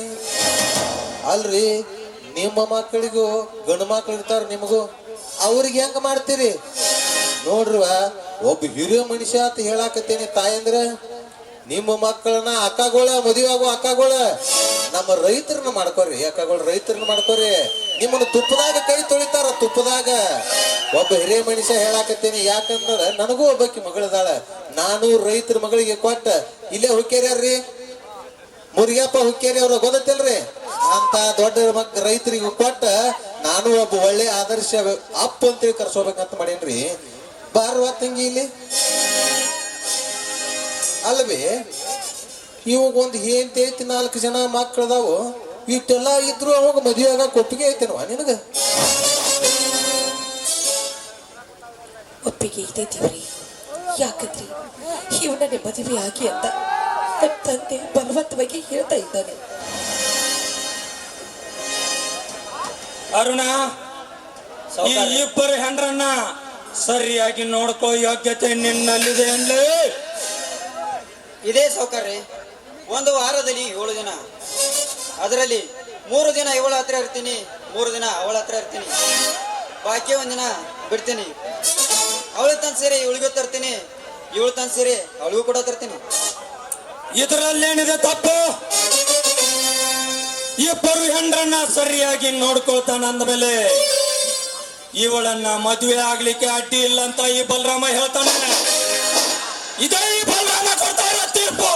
S4: ಅಲ್ರಿ ನಿಮ್ಮ ಮಕ್ಕಳಿಗೂ ಗಂಡು ಮಕ್ಳು ಇರ್ತಾರ, ನಿಮಗೂ ಅವ್ರಿಗೆ ಹೆಂಗ ಮಾಡ್ತೀರಿ ನೋಡ್ರಿವ. ಒಬ್ಬ ಹಿರಿಯ ಮನುಷ್ಯ ಅಂತ ಹೇಳಾಕತ್ತೇನಿ ತಾಯಂದ್ರ, ನಿಮ್ಮ ಮಕ್ಕಳನ್ನ ಅಕ್ಕಗಳ ಮದುವೆ ಆಗೋ ಅಕ್ಕಗಳ ನಮ್ಮ ರೈತರನ್ನ ಮಾಡ್ಕೋರಿ, ಅಕ್ಕಗಳು ರೈತರನ್ನ ಮಾಡ್ಕೋರಿ. ನಿಮ್ಮನ್ನ ತುಪ್ಪದಾಗ ಕೈ ತೊಳಿತಾರ, ತುಪ್ಪದಾಗ. ಒಬ್ಬ ಹಿರಿಯ ಮನುಷ್ಯ ಹೇಳಾಕತ್ತೇನಿ, ಯಾಕಂದ್ರ ನನಗೂ ಒಬ್ಬಾಕಿ ಮಗಳದಾಳ, ನಾನು ರೈತರ ಮಗಳಿಗೆ ಕೊಟ್ಟ ಇಲ್ಲೇ ಹುಕ್ಕೇರ್ಯಾರ್ರಿ, ಮುರಿಯಪ್ಪ ಹುಕ್ಕೇರಿ ಅವ್ರ ಗೊತ್ತಲ್ರಿ, ಅಂತ ದೊಡ್ಡ ರೈತರಿಗೆ ಕೊಟ್ಟ ನಾನು ಒಬ್ಬ ಒಳ್ಳೆ ಆದರ್ಶ ಅಪ್ಪ ಅಂತೇಳಿ ಕರ್ಸೋಬೇಕಂತ ಮಾಡೇನ್ರಿ. ಬಾರ್ವಾ ತಂಗಿ ಇಲ್ಲಿ. ಅಲ್ವೇ ಇವಾಗ ಒಂದು ಹೆಂಡತಿ ಐತಿ, 4 ಜನ ಮಕ್ಕಳದಾವು, ಇಷ್ಟೆಲ್ಲ ಇದ್ರು ಅವಾಗ ಮದುವೆ ಆಗ ಒಪ್ಪಿಗೆ ಐತೇನವ ನಿನಗ?
S1: ಒಪ್ಪಿಗೆ ಇದೆ ದೇವ್ರಿ. ಯಾಕಂದ್ರೆ ಇವನನ್ನೇ ಮದುವೆ ಆಗಿ ಅಂತ ನನ್ನ ತಂದೆ ಬಲವಂತವಾಗಿ ಹೇಳ್ತಾ ಇದ್ದಾನೆ.
S3: ಅರುಣ, ಈ ಇಬ್ಬರು ಹೆಂಡ್ರನ್ನ ಸರಿಯಾಗಿ ನೋಡ್ಕೋ ಯೋಗ್ಯತೆ ನಿನ್ನಲ್ಲಿದೆ ಅಲ್ಲೇ
S5: ಇದೇ ಸೌಕರ್ಯ. ಒಂದು ವಾರದಲ್ಲಿ 7 ದಿನ, ಅದರಲ್ಲಿ 3 ದಿನ ಇವಳ ಹತ್ರ ಇರ್ತೀನಿ, 3 ದಿನ ಅವಳ ಹತ್ರ ಇರ್ತೀನಿ, ಬಾಕಿ 1 ದಿನ ಬಿಡ್ತೀನಿ. ಅವಳ ತನ್ ಸೀರೆ ಇವಳಿಗೂ ತರ್ತೀನಿ, ಇವಳು ತನ್ ಸೀರೆ ಅವಳಿಗೂ ಕೂಡ ತರ್ತೀನಿ.
S3: ಇದರಲ್ಲೇನಿದೆ ತಪ್ಪು? ಇಬ್ಬರು ಹೆಂಡ್ರನ್ನ ಸರಿಯಾಗಿ ನೋಡ್ಕೊಳ್ತಾನ ಅಂದ್ಮೇಲೆ ಇವಳನ್ನ ಮದುವೆ ಆಗ್ಲಿಕ್ಕೆ ಅಡ್ಡಿ ಇಲ್ಲ ಅಂತ ಈ ಬಲರಾಮ ಹೇಳ್ತಾನೆ. ಇದೇ ಈ ಬಲರಾಮ ಕೊಡ್ತಾ ಇರೋ ತೀರ್ಪು.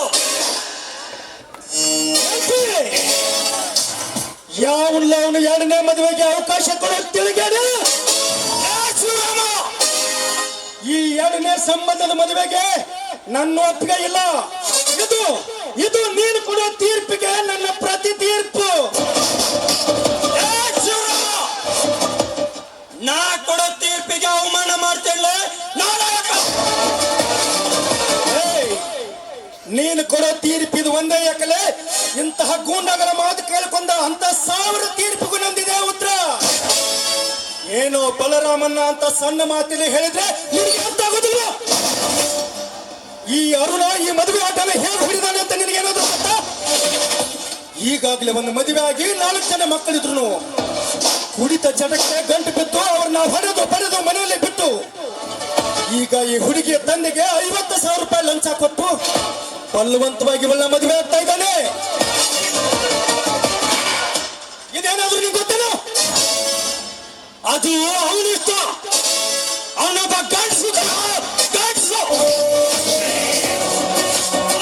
S2: ಯಾವಲ್ಲ ಅವನು 2ನೇ ಮದುವೆಗೆ ಅವಕಾಶ ಕೊಡೋದು ತಿಳಿಗ್ಯಾನ. ಈ 2ನೇ ಸಂಬಂಧದ ಮದುವೆಗೆ ನನ್ನ ಒಪ್ಪಿಗೆ ಇಲ್ಲ. ಇದು ನೀನು ಕೊಡೋ ತೀರ್ಪಿಗೆ ನನ್ನ ಪ್ರತಿ ತೀರ್ಪು.
S3: ನಾ ಕೊಡೋ ತೀರ್ಪಿಗೆ ಅವಮಾನ ಮಾಡ್ತೇನೆ.
S2: ನೀನು ಕೊಡೋ ತೀರ್ಪಿದು ಒಂದೇ ಯಾಕಲೆ? ಇಂತಹ ಗೂಂಡಗಳ ಮಾತು ಕೇಳಿಕೊಂಡ ಅಂತ 1000 ತೀರ್ಪಿಗೂ ನಂದಿದೆ ಉತ್ತರ. ಏನೋ ಬಲರಾಮನ್ನ ಅಂತ ಸಣ್ಣ ಮಾತಿನಲ್ಲಿ ಹೇಳಿದ್ರೆ ನಿನಗೆ ಅರ್ಥ ಆಗೋದಿಲ್ಲ. ಈ ಅರುಣ ಈ ಮದುವೆ ಆಟನ ಹೇಗೆ ಹೊಡಿದಾನೆ ಅಂತ ನಿನಗೇನಾದ್ರು ಗೊತ್ತಾ? ಈಗಾಗಲೇ ಒಂದು ಮದುವೆ ಆಗಿ 4 ಜನ ಮಕ್ಕಳಿದ್ರು. ಕುಡಿತ ಜಟಕ್ಕೆ ಗಂಟು ಬಿದ್ದು ಅವ್ರನ್ನ ಹೊಡೆದು ಮನೆಯಲ್ಲಿ ಬಿಟ್ಟು ಈಗ ಈ ಹುಡುಗಿಯ ತಂದೆಗೆ 50,000 ರೂಪಾಯಿ ಲಂಚ ಕೊಟ್ಟು ಬಲವಂತವಾಗಿ ಒಳ್ಳೆ ಮದುವೆ ಆಗ್ತಾ ಇದ್ದಾನೆ. ಇದೇನಾದ್ರೂ ನಿಂಗೆ ಗೊತ್ತೇನೋ?
S3: ಅದು ಅವನಿಷ್ಟ. ಅವನೊಬ್ಬ ಗಂಡಸು.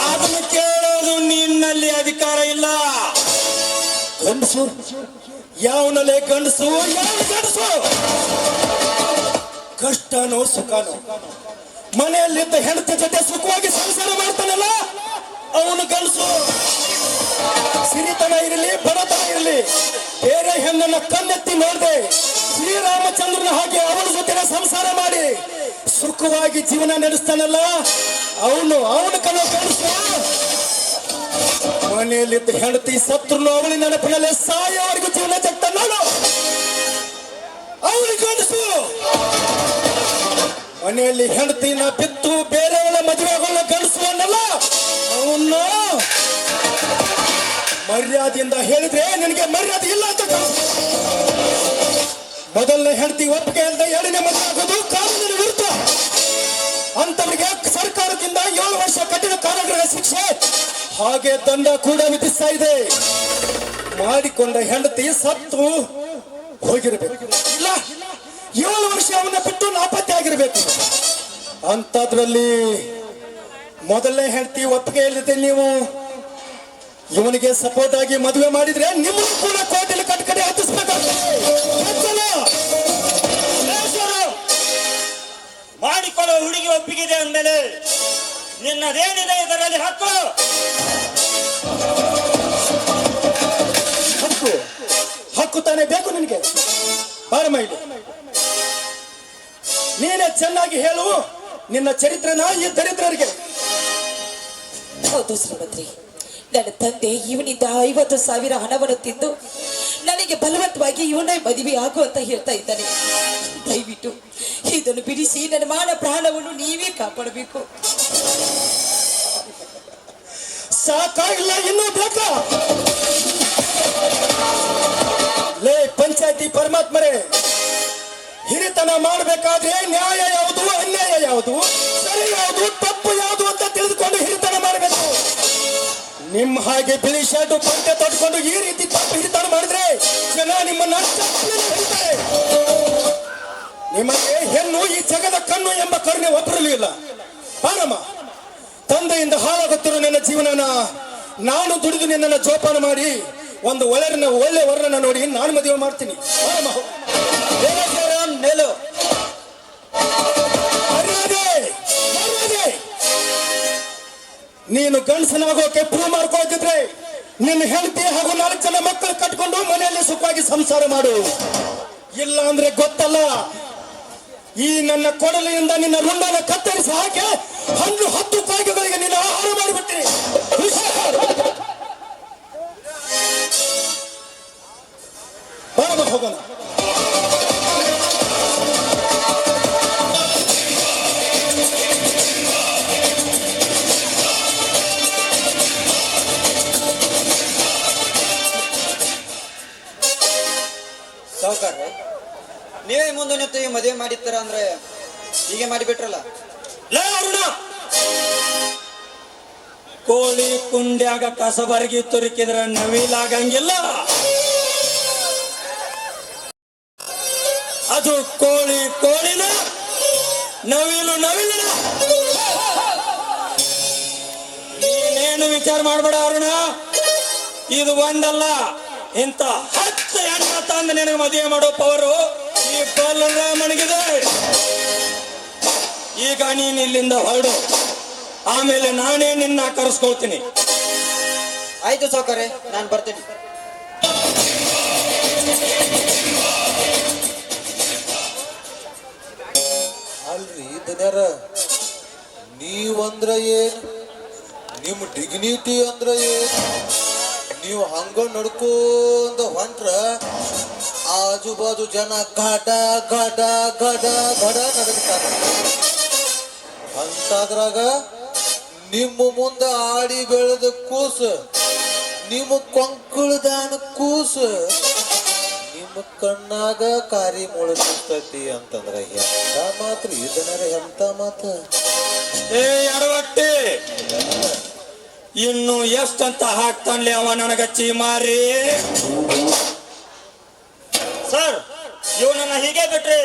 S3: ಅದನ್ನು ಕೇಳೋದು ನಿನ್ನಲ್ಲಿ ಅಧಿಕಾರ ಇಲ್ಲ.
S2: ಗಂಡಸು ಯಾವನಲ್ಲೇ ಗಂಡಸು? ಯಾವ ಗಂಡಸು? ಕಷ್ಟನೋ ಸುಖನೋ ಮನೆಯಲ್ಲಿದ್ದ ಹೆಂಡತಿ ಜೊತೆ ಸುಖವಾಗಿ ಸಂಸಾರ ಮಾಡ್ತಾನಲ್ಲ ಅವನು ಗಂಡಸು. ಸಿರಿತನ ಇರಲಿ ಬಡತನ ಇರಲಿ ಬೇರೆ ಹೆಣ್ಣನ್ನ ಕಣ್ಣೆತ್ತಿ ನೋಡದೆ ಶ್ರೀರಾಮಚಂದ್ರನ ಹಾಗೆ ಅವನ ಜೊತೆ ಸಂಸಾರ ಮಾಡಿ ಸುಖವಾಗಿ ಜೀವನ ನಡೆಸ್ತಾನಲ್ಲ ಅವನು ಕಣ ಗಂಡಸು. ಮನೆಯಲ್ಲಿದ್ದ ಹೆಂಡತಿ ಸತ್ರು ಅವಳಿ ನೆನಪಿನಲ್ಲಿ ಸಾಯೋವರೆಗೂ ಜೀವನ ಜಗ್ತಾನ ನೋಡು, ಅವಳು ಗಂಡಸು. ಮನೆಯಲ್ಲಿ ಹೆಂಡತಿನ ಬಿತ್ತು ಬೇರೆಯವಳ ಮದುವೆಗಳ ಗಂಡಸು ಅನ್ನಲ್ಲ ಅವನು. ಮರ್ಯಾದೆಯಿಂದ ಹೇಳಿದ್ರೆ ನಿನಗೆ ಮರ್ಯಾದೆ ಇಲ್ಲ ಅಂತ. ಮೊದಲನೇ ಹೆಂಡತಿ ಒಪ್ಪಿಗೆ ಇಲ್ಲದೆ 2ನೇ ಮದುವೆ ಆಗೋದು ಕಾನೂನಿನ ವಿರುದ್ಧ. ಅಂತವರಿಗೆ ಸರ್ಕಾರದಿಂದ 7 ವರ್ಷ ಕಠಿಣ ಕಾರಾಗೃಹ ಶಿಕ್ಷೆ ಹಾಗೆ ದಂಡ ಕೂಡ ವಿಧಿಸ್ತಾ ಇದೆ. ಮಾಡಿಕೊಂಡ ಹೆಂಡತಿ ಸತ್ತು ಹೋಗಿರ್ಬೇಕು, ಇಲ್ಲ 7 ವರ್ಷ ಅವನ್ನ ಬಿಟ್ಟು ನಾಪತ್ತೆ ಆಗಿರ್ಬೇಕು. ಅಂತದ್ರಲ್ಲಿ ಮೊದಲನೇ ಹೆಂಡತಿ ಒಪ್ಪಿಗೆ ಇಲ್ಲದೆ ನೀವು ಇವನಿಗೆ ಸಪೋರ್ಟ್ ಆಗಿ ಮದುವೆ ಮಾಡಿದ್ರೆ ನಿಮ್ಮನ್ನು ಕೂಡ ಕೋರ್ಟಲ್ಲಿ ಕಟ್ಕಡೆ ಹತ್ತಿಸ್ಬೇಕಾಗ್ತದೆ.
S3: ಮಾಡಿಕೊಳ್ಳೋ ಹುಡುಗಿ ಒಪ್ಪಿಗಿದೆ ಅಂದಮೇಲೆ ನಿನ್ನದೇನಿದೆ ಇದರಲ್ಲಿ ಹಕ್ಕು?
S2: ತಾನೇ ಬೇಕು ನಿನಗೆ? ಬಾರಮ್ಮ ಇಲ್ಲಿ. ನೀನೇ ಚೆನ್ನಾಗಿ ಹೇಳು ನಿನ್ನ ಚರಿತ್ರೆನ ಈ ದರಿದ್ರರಿಗೆ.
S1: ಹೌದು ಶ್ರೀಮಂತ್ರಿ, ನನ್ನ ತಂದೆ ಇವನಿಂದ 50,000 ಹಣವನ್ನು ತಿಂದು ನನಗೆ ಬಲವಂತವಾಗಿ ಇವನೇ ಮದುವೆ ಆಗು ಅಂತ ಹೇಳ್ತಾ ಇದ್ದಾನೆ. ದಯವಿಟ್ಟು ಇದನ್ನು ಬಿಡಿಸಿ ನನ್ನ ಮಾನ ಪ್ರಾಣವನ್ನು ನೀವೇ ಕಾಪಾಡಬೇಕು.
S2: ಸಾಕಾಗಿಲ್ಲ, ಇನ್ನೂ ಬೇಕಾ? ಲೇ ಪಂಚಾಯತಿ ಪರಮಾತ್ಮರೇ, ಹಿರಿತನ ಮಾಡಬೇಕಾದ್ರೆ ನ್ಯಾಯ ಯಾವುದು, ಅನ್ಯಾಯ ಯಾವುದು, ಸರಿ ಯಾವುದು, ತಪ್ಪು ಯಾವುದು ಅಂತ ತಿಳಿದುಕೊಂಡು ಹಿರಿತನ ಮಾಡಬೇಕು. ನಿಮ್ಮ ಹಾಗೆ ಬಿಳಿ ಶರ್ಟ್ ಪಂಟೆ ತೊಟ್ಕೊಂಡು ಈ ರೀತಿ ತಪ್ಪು ಹಿರಿತನ ಮಾಡಿದ್ರೆ ಜನ ನಿಮ್ಮನ್ನ ಚಪ್ಪಲಿನ ಹಿಡಿತಾರೆ. ನಿಮಗೆ ಹೆಣ್ಣು ಈ ಜಗದ ಕಣ್ಣು ಎಂಬ ಕರುಣೆ ಒಬ್ಬರಲ್ಲೂ ಇಲ್ಲ. ಬಾರಮ್ಮ, ತಂದೆಯಿಂದ ಹಾಳಾಗುತ್ತಿರುವ ನನ್ನ ಜೀವನನ ನಾನು ದುಡಿದು ನಿನ್ನನ್ನು ಜೋಪಾನ ಮಾಡಿ ಒಂದು ಒಳ್ಳೆ ವರನ ನೋಡಿ ನಾನು ಮದುವೆ ಮಾಡ್ತೀನಿ. ಬಾರಮ್ಮ.
S5: ನೆಲು
S2: ನೀನು ಗಂಡಸನಾಗೋಕೆ ಪ್ರೂವ್ ಮಾಡ್ಕೊಳ್ತಿದ್ರೆ ನಿನ್ನ ಹೆಂಡತಿ ಹಾಗೂ 4 ಜನ ಮಕ್ಕಳು ಕಟ್ಕೊಂಡು ಮನೆಯಲ್ಲಿ ಸುಖವಾಗಿ ಸಂಸಾರ ಮಾಡು. ಇಲ್ಲ ಅಂದ್ರೆ ಗೊತ್ತಲ್ಲ, ಈ ನನ್ನ ಕೊಡಲಿಯಿಂದ ನಿನ್ನ ರುಂಡನ ಕತ್ತರಿಸಿ ಹಾಕಿ 10 ಕಾಯ್ಗೆಗಳಿಗೆ ನಿನ್ನ ಆಹಾರ ಮಾಡಿಬಿಟ್ಟಿರಿ. ಬರಬ ಹೋಗೋಣ.
S5: ಸಾವುಕಾರ್ರೆ, ನೀವೇ ಮುಂದೆ ನಿಂತು ಈ ಮದುವೆ ಮಾಡಿರ್ತಾರ ಅಂದ್ರೆ ಹೀಗೆ ಮಾಡಿಬಿಟ್ರಲ್ಲ.
S3: ಲೇ ಅರುಣ, ಕೋಳಿ ಕುಂಡ್ಯಾಗ ಕಸಬರಗಿ ತುರುಕಿದ್ರ ನವಿಲಾಗಂಗಿಲ್ಲ. ಅದು ಕೋಳಿ ಕೋಳಿನ, ನವಿಲು ನವಿಲಿನ. ನೀನೇನು ವಿಚಾರ ಮಾಡಬೇಡ ಅರುಣ, ಇದು ಒಂದಲ್ಲ ಇಂಥ 10 ಹೆಣ್ಣ ತಂದು ನಿನಗೆ ಮದುವೆ ಮಾಡೋ ಪವರು ಈ ಬಲರಾಮನಿಗಿದೆ. ಈಗ ನೀನು ಇಲ್ಲಿಂದ ಹೊರಡು, ಆಮೇಲೆ ನಾನೇ ನಿನ್ನ ಕರೆಸ್ಕೊಳ್ತೀನಿ.
S5: ಆಯ್ತು ಸಾವುಕಾರ್ರೆ, ನಾನು ಬರ್ತೀನಿ.
S4: ಅಲ್ರಿ ದನ್ಯಾರ, ನೀವಂದ್ರ ಏನ್, ನಿಮ್ ಡಿಗ್ನಿಟಿ ಅಂದ್ರ ಏನ್? ನೀವು ಹಂಗ ನಡ್ಕೊಂಡ ಹೊಂಟ್ರ ಆಜು ಬಾಜು ಜನ ಗಡ ಗಡ ಗಡ ಗಡ ನಡಕ್ತಾರ. ಅಂತದ್ರಾಗ ನಿಮ್ಮ ಮುಂದ ಆಡಿ ಬೆಳೆದ ಕೂಸು, ನಿಮ್ಮ ಕೊಂಕಳದಾನ ಕೂಸು ನಿಮ್ಮ ಕಣ್ಣಾಗ ಕಾರಿ ಮುಳುಗಿಸ್ತೈತಿ ಅಂತಂದ್ರ ಎಂತ ಮಾತ್ರ ಇದನ್ನ ಎಂತ ಮಾತ.
S3: ಏ ಎಡವಟ್ಟಿ, ಇನ್ನು ಎಷ್ಟಂತ ಹಾಕ್ತಾನ್ಲಿ ಅವ ನನಗ ಚೀಮಾರಿ.
S6: ಸರ್, ಇವನನ್ನ ಹೀಗೆ ಬಿಟ್ರಿ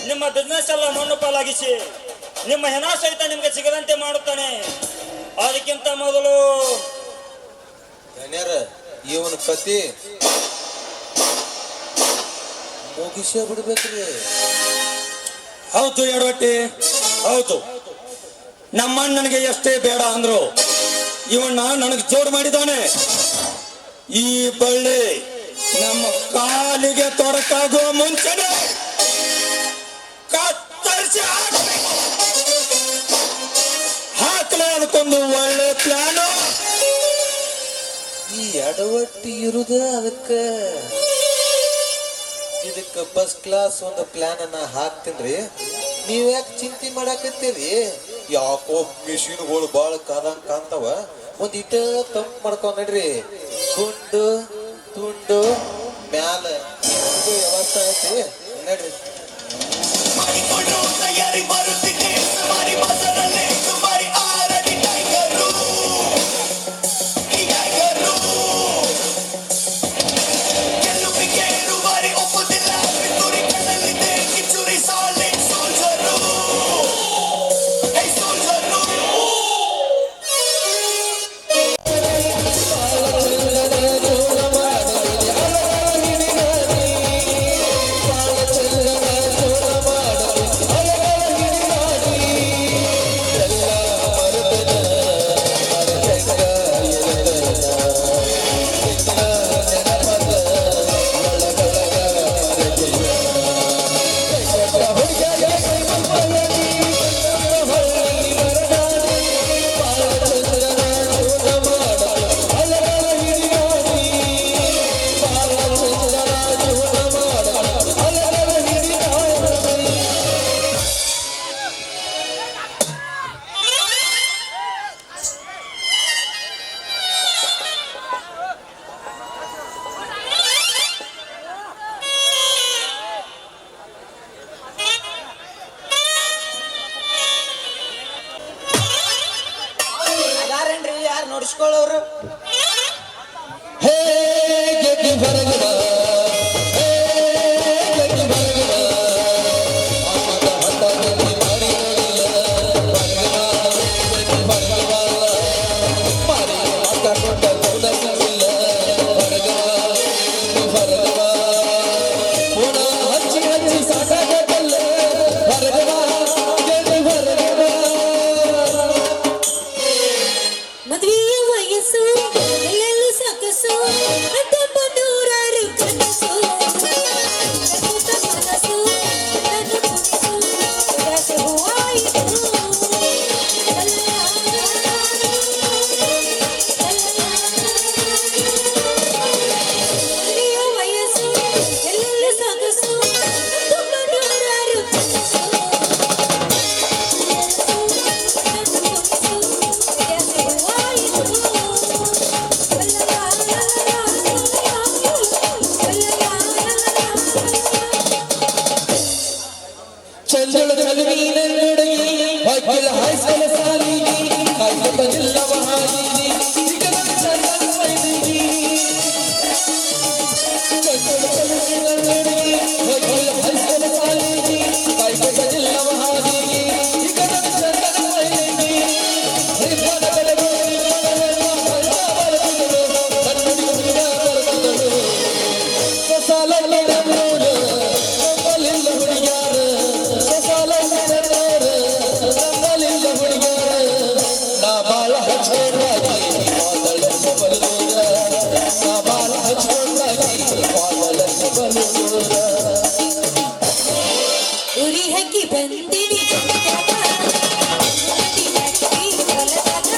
S6: ನಿಮ್ಮ ಬಿಸ್ನೆಸ್ ಎಲ್ಲ ಮಣ್ಣು ಪಾಲಾಗಿಸಿ ನಿಮ್ಮ ಹೆಣ ಸಹಿತ ನಿಮ್ಗೆ ಸಿಗದಂತೆ ಮಾಡುತ್ತಾನೆ. ಅದಕ್ಕಿಂತ ಮೊದಲು
S4: ಧನ್ಯರ ಇವನ ಕತಿ ಮುಗಿಸೇ ಬಿಡ್ಬೇಕ್ರಿ.
S3: ಹೌದು ಎಡವಟ್ಟಿ, ಹೌದು. ನಮ್ಮ ಅಣ್ಣನಿಗೆ ಎಷ್ಟೇ ಬೇಡ ಅಂದ್ರು ಇವನ್ನ ನನಗೆ ಜೋಡು ಮಾಡಿದ್ದಾನೆ. ಈ ಬಳ್ಳಿ ನಮ್ಮ ಕಾಲಿಗೆ ತೊಡಕಾಗುವ ಮುಂಚೆನೆ ಕತ್ತರಿಸಿ ಹಾಕಲೇ ಅದಕ್ಕೊಂದು ಒಳ್ಳೆ ಪ್ಲಾನು.
S4: ಈ ಎಡವಟ್ಟಿ ಇರುದ ಇದಕ್ಕ ಫಸ್ಟ್ ಕ್ಲಾಸ್ ಒಂದು ಪ್ಲಾನ್ ಅನ್ನ ಹಾಕ್ತೀನ್ರಿ. ನೀವ್ ಯಾಕೆ ಚಿಂತೆ ಮಾಡಾಕತ್ತೀರಿ? ಯಾಕೋ ಮಿಷಿನ್ಗಳು ಬಾಳ ಕಾಂತಾವ, ಒಂದ್ ಇಟ ತಂಪ್ ಮಾಡ್ಕೊಂಡ್ ನಡ್ರಿ. ಗುಂಡು ತುಂಡು ಮ್ಯಾಲ ವ್ಯವಸ್ಥೆ ಐತಿ ನಡ್ರಿ.
S5: ಮುಗಿಸ್ಕೊಳ್ಳೋರು
S4: ಹೇ ಗೆದ್ದಿ ಹೊರಗೆ ಬಾ, ಹೇ ಗೆದ್ದಿ ಹೊರಗೆ ಬಾ. ಆಟದ ಹಠದಲ್ಲಿ ಮಾಡಿ ನೋಡಿಲ್ಲ, ಹೊರಗೆ ಬಾ, ಗೆದ್ದಿ ಹೊರಗೆ ಬಾ. ಮಾರಿ ಮಾತಾಡ್ಕೊಂಡ ಗೌಡಸಿಲ್ಲ, ಹೊರಗೆ ಬಾ, ಗೆದ್ದಿ ಹೊರಗೆ ಬಾ. ಪುನಃ ಹಚ್ಚಿ ಹಚ್ಚಿ ಸಾಕಾಗಲ್ಲ, ಹೊರಗೆ ಬಾ, ಗೆದ್ದಿ ಹೊರಗೆ ಬಾ.
S7: ಮದುವೆಯ ವಯಸ್ಸು ಎಲ್ಲೆಲ್ಲೂ ಸೊಗಸು ಹತ್ತೊಂಬ ನೂರಾರು ಕನಸು ಪ್ರಸ್ತುತ ಮನಸ್ಸು ನನ್ನ ಮುನಿಸು ಉದಾಸೆ ಹೂವಾಯಿತು. ಮದುವೆಯ ವಯಸ್ಸು ಎಲ್ಲೆಲ್ಲೂ ಸೊಗಸು ಹತ್ತೊಂಬ ನೂರಾರು ಕನಸು
S4: ಚಂಚಲ ಚಲುವಿನ ನಡುವೆ ವಕೀಲ ಹೈಸ್ಕೂಲ ಸಾಲಿಗೆ ಕಾಯ್ದ ಜಿಲ್ಲವ ಹಾದಿಗೆ ಸಿಗದ ಚಂದನ ವೈದಿಗೆ. ಚಂಚಲ ಚಲುವಿನ ನಡುವೆ ವಕೀಲ ಹೈಸ್ಕೂಲ ಸಾಲಿಗೆ ಕಾಯ್ದ ಜಿಲ್ಲವ ಹಾದಿಗೆ ಸಿಗದ ಚಂದನ ವೈದಿಗೆ. ಹರಿದ್ವಾರ ಬೆಳಗು ಕನ್ನಡಿ ಹುಡುಗ ಬರ್ತದಳು ಸಸಾಲ ನನ್ನೋರು ನಮ್ಮಲ್ಲಿಲ್ಲ ಹುಡುಗ್ಯಾರ, ಸಸಾಲ ನನ್ನೋರು ನಮ್ಮಲ್ಲಿಲ್ಲ ಹುಡುಗ್ಯಾರ. ನಾ ಬಾಳ ಹಚ್ಕೊಂಡಾಗಿ ಮಾದಳಕ್ಕೆ ಬಲ್ಲೂರ, ನಾ ಬಾಳ ಹಚ್ಕೊಂಡಾಗಿ ಮಾದಳಕ್ಕೆ ಬಲ್ಲೂರ.
S7: ಉರಿ ಹಕ್ಕಿ ಬಂದಿನಿ ಜಗದಾಗ, ಉರಿ ಹಕ್ಕಿ ಹೊಲದಾಗ,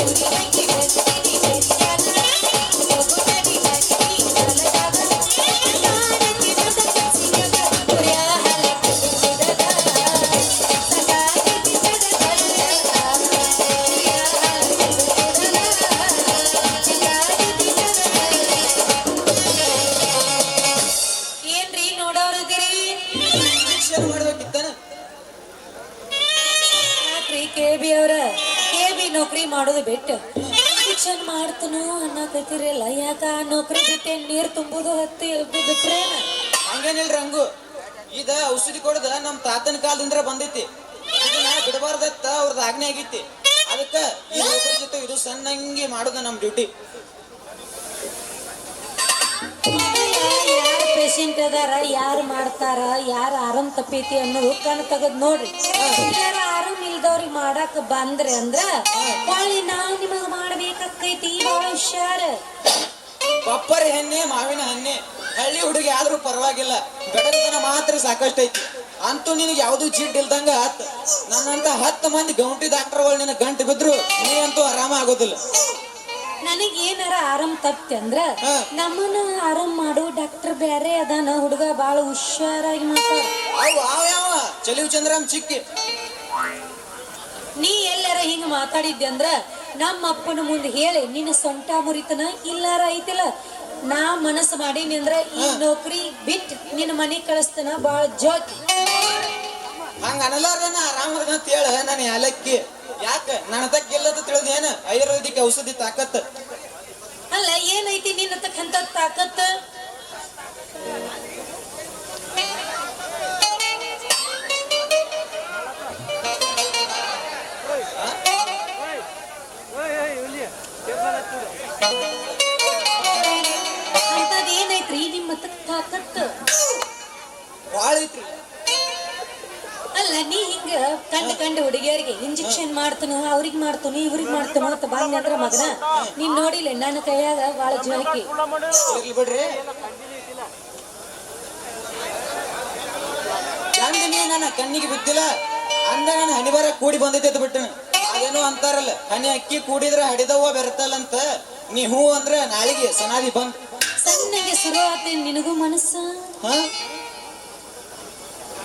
S7: ಉರಿ ಹಕ್ಕಿ ಬಂದಿನಿ ಜಗದಾಗ, ಒಗುಟಡಿ ಹಕ್ಕಿ ಹೊಲದಾಗ, ನಾಡಕ್ಕೆ ಬಂದ ಕಸಿಯಾಗ ಉರ್ಯ ಹಲೆ ಕುಸಿದಾಗ, ಸಕಾಗಿತಿ ಜಗದಲ್ಲ, ಉರ್ಯ ಹಲೆ ಕುಸಿದಾಗ, ಸಕಾಗಿತಿ ಜಗದಲ್ಲ. ಏನ್ರಿ ನೋಡೋರಿದ್ದೀರಿ?
S5: ಶಿಕ್ಷಣ ಮಾಡ್ಬೇಕಿತ್ತಾನ
S7: ಯಾಕ್ರಿ ಕೆಬಿ ಅವ್ರ ಕೆಬಿ ನೌಕರಿ ಮಾಡೋದು ಬಿಟ್ಟು ಶಿಕ್ಷಣ ಮಾಡ್ತನು ಅನ್ನಕತ್ತಿರಲ್ಲ. ಯಾಕ ಆ ನೌಕರಿ ಬಿಟ್ಟೆ ನೀರ್ ತುಂಬುದು ಹತ್ತಿ ಬಿಟ್ರೇನ?
S5: ಹಂಗೇನಿಲ್ರಿ ಹಂಗು. ಇದ ಔಷಧಿ ಕೊಡದ ನಮ್ ತಾತನ ಕಾಲದಿಂದ ಬಂದೈತಿ. ಇದನ್ನ ಬಿಡಬಾರ್ದತ್ತ ಅವ್ರದ್ದು ಆಜ್ಞೆ ಆಗೈತಿ. ಅದಕ್ಕ ಈ ನೌಕರಿ ಜೊತೆ ಇದು ಸಣ್ಣಂಗಿ ಮಾಡೋದ ನಮ್ ಡ್ಯೂಟಿ.
S7: ಯಾರು ಪೇಷಂಟ್ ಅದಾರ, ಯಾರು ಮಾಡ್ತಾರ, ಯಾರು ಆರಾಮ್ ತಪ್ಪೈತಿ ಅನ್ನೋದು ಕಣ್ ತೆಗದ್ ನೋಡ್ರಿ. ಯಾರು ಆರಾಮ್ ಇಲ್ದವ್ರಿಗೆ ಮಾಡಾಕ ಬಂದ್ರಿ ಅಂದ್ರ ಹೊಳ್ಳಿ ನಾವ್ ನಿಮಗ್ ಮಾಡ್ಬೇಕಾಕೈತಿ. ಬಾಳ ಹುಷಾರ.
S5: ಪಪ್ಪರಿ ಹಣ್ಣೆ ಮಾವಿನ ಹಣ್ಣೆ ಹಳ್ಳಿ ಹುಡುಗಿ ಆದ್ರೂ ಪರವಾಗಿಲ್ಲ, ಬೆಡತನ ಮಾತ್ರ ಸಾಕಷ್ಟು ಐತಿ. ಅಂತೂ ನಿನಗೆ ಯಾವ್ದು ಜಿಡ್ ಇಲ್ದಂಗ ಆತ್. ನನ್ನಂತ 10 ಮಂದಿ ಗೌಂಟಿ ಡಾಕ್ಟರ್ಗಳು ನಿನ್ನ ಗಂಟು ಬಿದ್ರು ನೀ ಅಂತೂ ಆರಾಮ ಆಗೋದಿಲ್ಲ.
S7: ನನಗ್ ಏನಾರ ಆರಾಮ್ ತಪ್ಪಿ ಅಂದ್ರ
S5: ಹಾ.
S7: ನಮ್ಮನ್ನ ಆರಾಮ್ ಮಾಡೋ ಡಾಕ್ಟರ್ ಬ್ಯಾರೆ ಅದಾನ. ಹುಡುಗ ಬಾಳ ಹುಷಾರಾಗಿ ಮಾತಾಡ.
S5: ಅವು ಯಾವ ಚಲಿವ್ ಚಂದ್ರಮ್ ಚಿಕ್ಕಿ
S7: ನೀ ಎಲ್ಲಾರ ಹಿಂಗ ಮಾತಾಡಿದ್ದೆ ಅಂದ್ರ ನಮ್ಮ ಅಪ್ಪನ ಮುಂದೆ ಹೇಳಿ ನಿನ್ನ ಸೊಂಟ ಮುರಿತನ ಇಲ್ಲಾರ ಐತಿಲ್ಲ. ನಾ ಮನಸ್ಸು ಮಾಡೀನಿ ಅಂದ್ರ ಈ ನೌಕರಿ ಬಿಟ್ ನಿನ್ನ ಮನೆಗ್ ಕಳಿಸ್ತನ. ಬಾಳ ಜೋಕಿ.
S5: ಹಂಗ ಅನಲಾರ್ದನ ಆರಾಮದ ಅಂತ ಹೇಳ ನಾನು ಯಾಲಕ್ಕಿ. ಯಾಕ ನನ್ನ ತಕ್ಕಿಲ್ಲದ ತಿಳಿದೇನ ಆಯುರ್ವೇದಿಕ್ ಔಷಧಿ ತಾಕತ್.
S7: ಅಲ್ಲ ಏನೈತಿ ನಿನ್ನ ತಕ್ಕಂತ ತಾಕತ್? ಅಂತದ್ ಏನೈತ್ರಿ ನಿಮ್ಮ ತಾಕತ್?
S5: ಬಾಳ ಐತ್ರಿ.
S7: ಅಲ್ಲ ನೀ ಹಿಂಗ ಕಂಡ ಹುಡುಗಿಯರಿಗೆ ಇಂಜೆಕ್ಷನ್ ಮಾಡ್ತನು, ಅವ್ರಿಗೆ ಮಾಡ್ತನು, ಇವ್ರಿಗೆ ಮಾಡ್ತನು ಅಂತ ಬಂದ ಅಂದ್ರ ಮಗನ ನೀನ್ ನೋಡಿಲ್ಲ ನನ್ನ ಕೈಯಾಗ ಬಾಳ ಜೋಕಿ.
S5: ಇರ್ಲಿ ಬಿಡ್ರಿ. ಚಂದಿನಿ ನನ್ನ ಕಣ್ಣಿಗೆ ಬಿದ್ದಿಲ್ಲ ಅಂದ ನನ್ನ ಹನಿ ಬರ ಕೂಡಿ ಬಂದೈತೆ ಅಂತ ಬಿಟ್ಟನ. ಅದೇನೋ ಅಂತಾರಲ್ಲ, ಹನಿ ಅಕ್ಕಿ ಕೂಡಿದ್ರ ಹಡಿದವ್ವ ಬೆರತಲ್ಲಂತ. ನೀ ಹೂ ಅಂದ್ರ ನಾಳಿಗೆ ಸನಾದಿ ಬಂದ್.
S7: ಸಣ್ಣಗೆ ಶುರು ಆತ ನಿನಗೂ ಮನಸ್ಸ.
S5: ಹ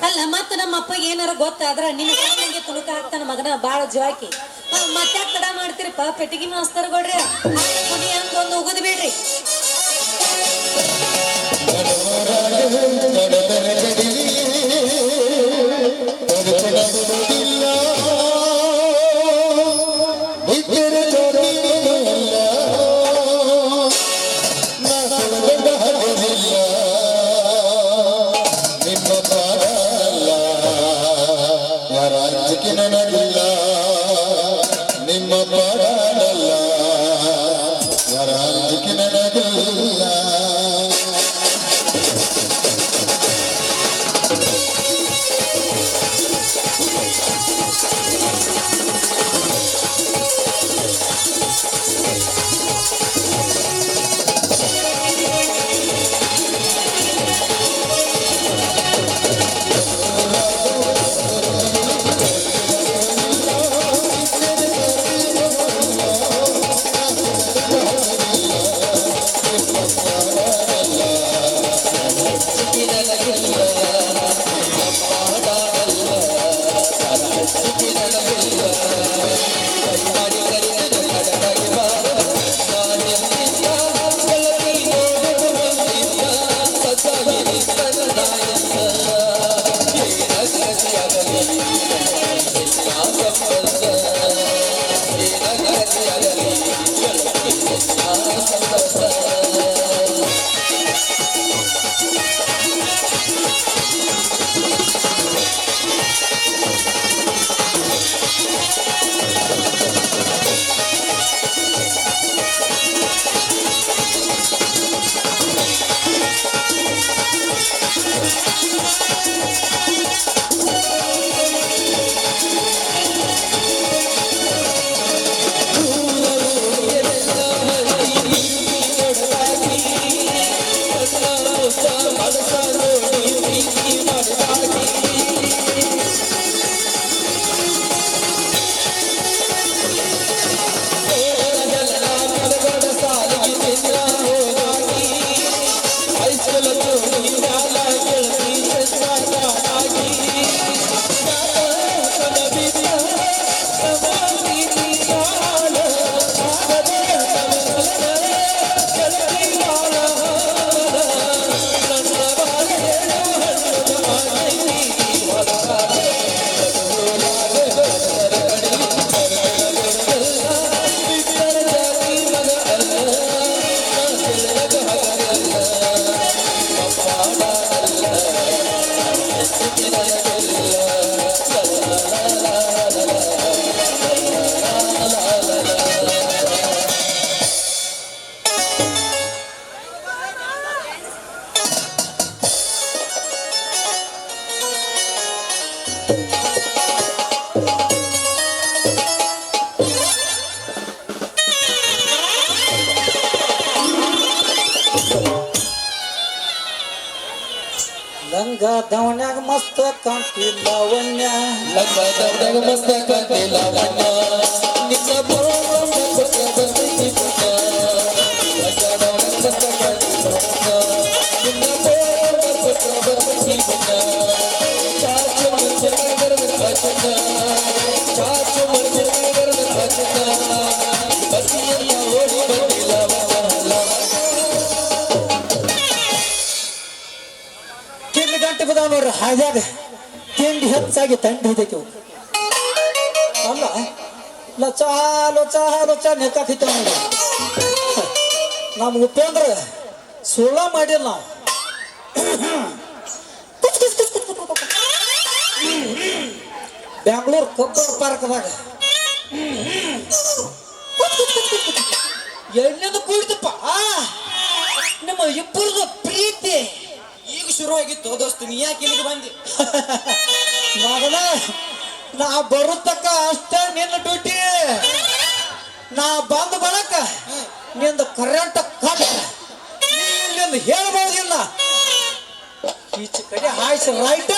S7: ಅಲ್ಲ ಮತ್ತ ನಮ್ಮ ಅಪ್ಪಗೆ ಏನಾರ ಗೊತ್ತಾದ್ರ ನಿನ್ನ ಕಣ್ಣಿಗೆ ತುಣುಕ ಹಾಕ್ತಾನ ಮಗನ. ಬಾಳ ಜೋಕಿ. ಮತ್ತೆ ತಡ ಮಾಡ್ತೀರಪ್ಪ ಪೆಟ್ಟಿಗೆ ಮಾಸ್ತರ್ ಕೊಡ್ರಿ. ಕುಡಿ ಅಂತ ಒಂದು ಉಗುದ್ ಬಿಡ್ರಿ.
S4: ನಿತ್ಯರ ಜ್ಯೋತಿ
S8: ಲಂಗ ದವನ್ಯಾಗ ಮಸ್ತ್ ಕಾಂತಿ ಲಾವಣ್ಯ
S9: ಲಂಗದವನಾಗ ಮಸ್ತ ಕಾಂತಿ ಲಾವಣ್ಯ ನಿನ್ನ ಬೋಳಮ್ಮ ಕೊಟ್ಟ ಬಂದೈತಿ ಪುಣ್ಯ ಲಂಗದವನಾಗ ಮಸ್ತ ಕಾಂತಿ ಲಾವಣ್ಯ ನಿನ್ನ ಬೋಳಮ್ಮ ಕೊಟ್ಟ ಬಂದೈತಿ ಪುಣ್ಯ ಚಾಚು ಮನುಷ್ಯನಗರದ ಕಾಚಣ್ಣ ಚಾಚು ಮನುಷ್ಯನಗರದ ಕಾಚಣ್ಣ ಬಸಿಯನ್ನ ಓಡಿ ಬಂದಿಲ್ಲ
S8: ಕಿಂಡಿ ಗಂಟೆ ಬದಾವ ನೋಡ್ರಿ ಹಾದ್ಯಾಗ ತಿಂಡಿ ಹೆಚ್ಚಾಗಿ ತಂಡಿ ಹಿದೈತಿ ಅಲ್ಲ ಲಚ ಲಚ ಲಚ ನೆಕ್ಕಾಕಿತ್ತ ನೋಡಿ ನಮ್ಮ ಉಪೇಂದ್ರ ಸುಳ್ಳ ಮಾಡಿಲ್ಲ ನಾವು ಬ್ಯಾಂಗ್ಳೂರ್ ಕಬ್ಬರ್ ಪಾರ್ಕ್ದಾಗ ಎಣ್ಣೆದು ಕೂಡಿದಪ್ಪ ನಿಮ್ಮ ಇಬ್ಬರದು ಪ್ರೀತಿ
S5: ಈಗ ಶುರು ಆಗಿತ್ತು ದೋಸ್ತ ನೀ ಯಾಕೆ ಇಲ್ಲಿಗೆ ಬಂದಿ
S8: ಮಗನ ನಾ ಬರುತ್ತಕ್ಕ ಅಷ್ಟೇ ನಿನ್ನ ಡ್ಯೂಟಿ ನಾ ಬಂದ ಬಳಕ ನಿಂದ ಕರೆಂಟ್ ಕಟ್ ಇಲ್ಲಿಂದ ಹೇಳ್ಬೋದಿಲ್ಲ ಈಚೆ ಕಡೆ ಹಾಯ್ಸ ರೈಟ್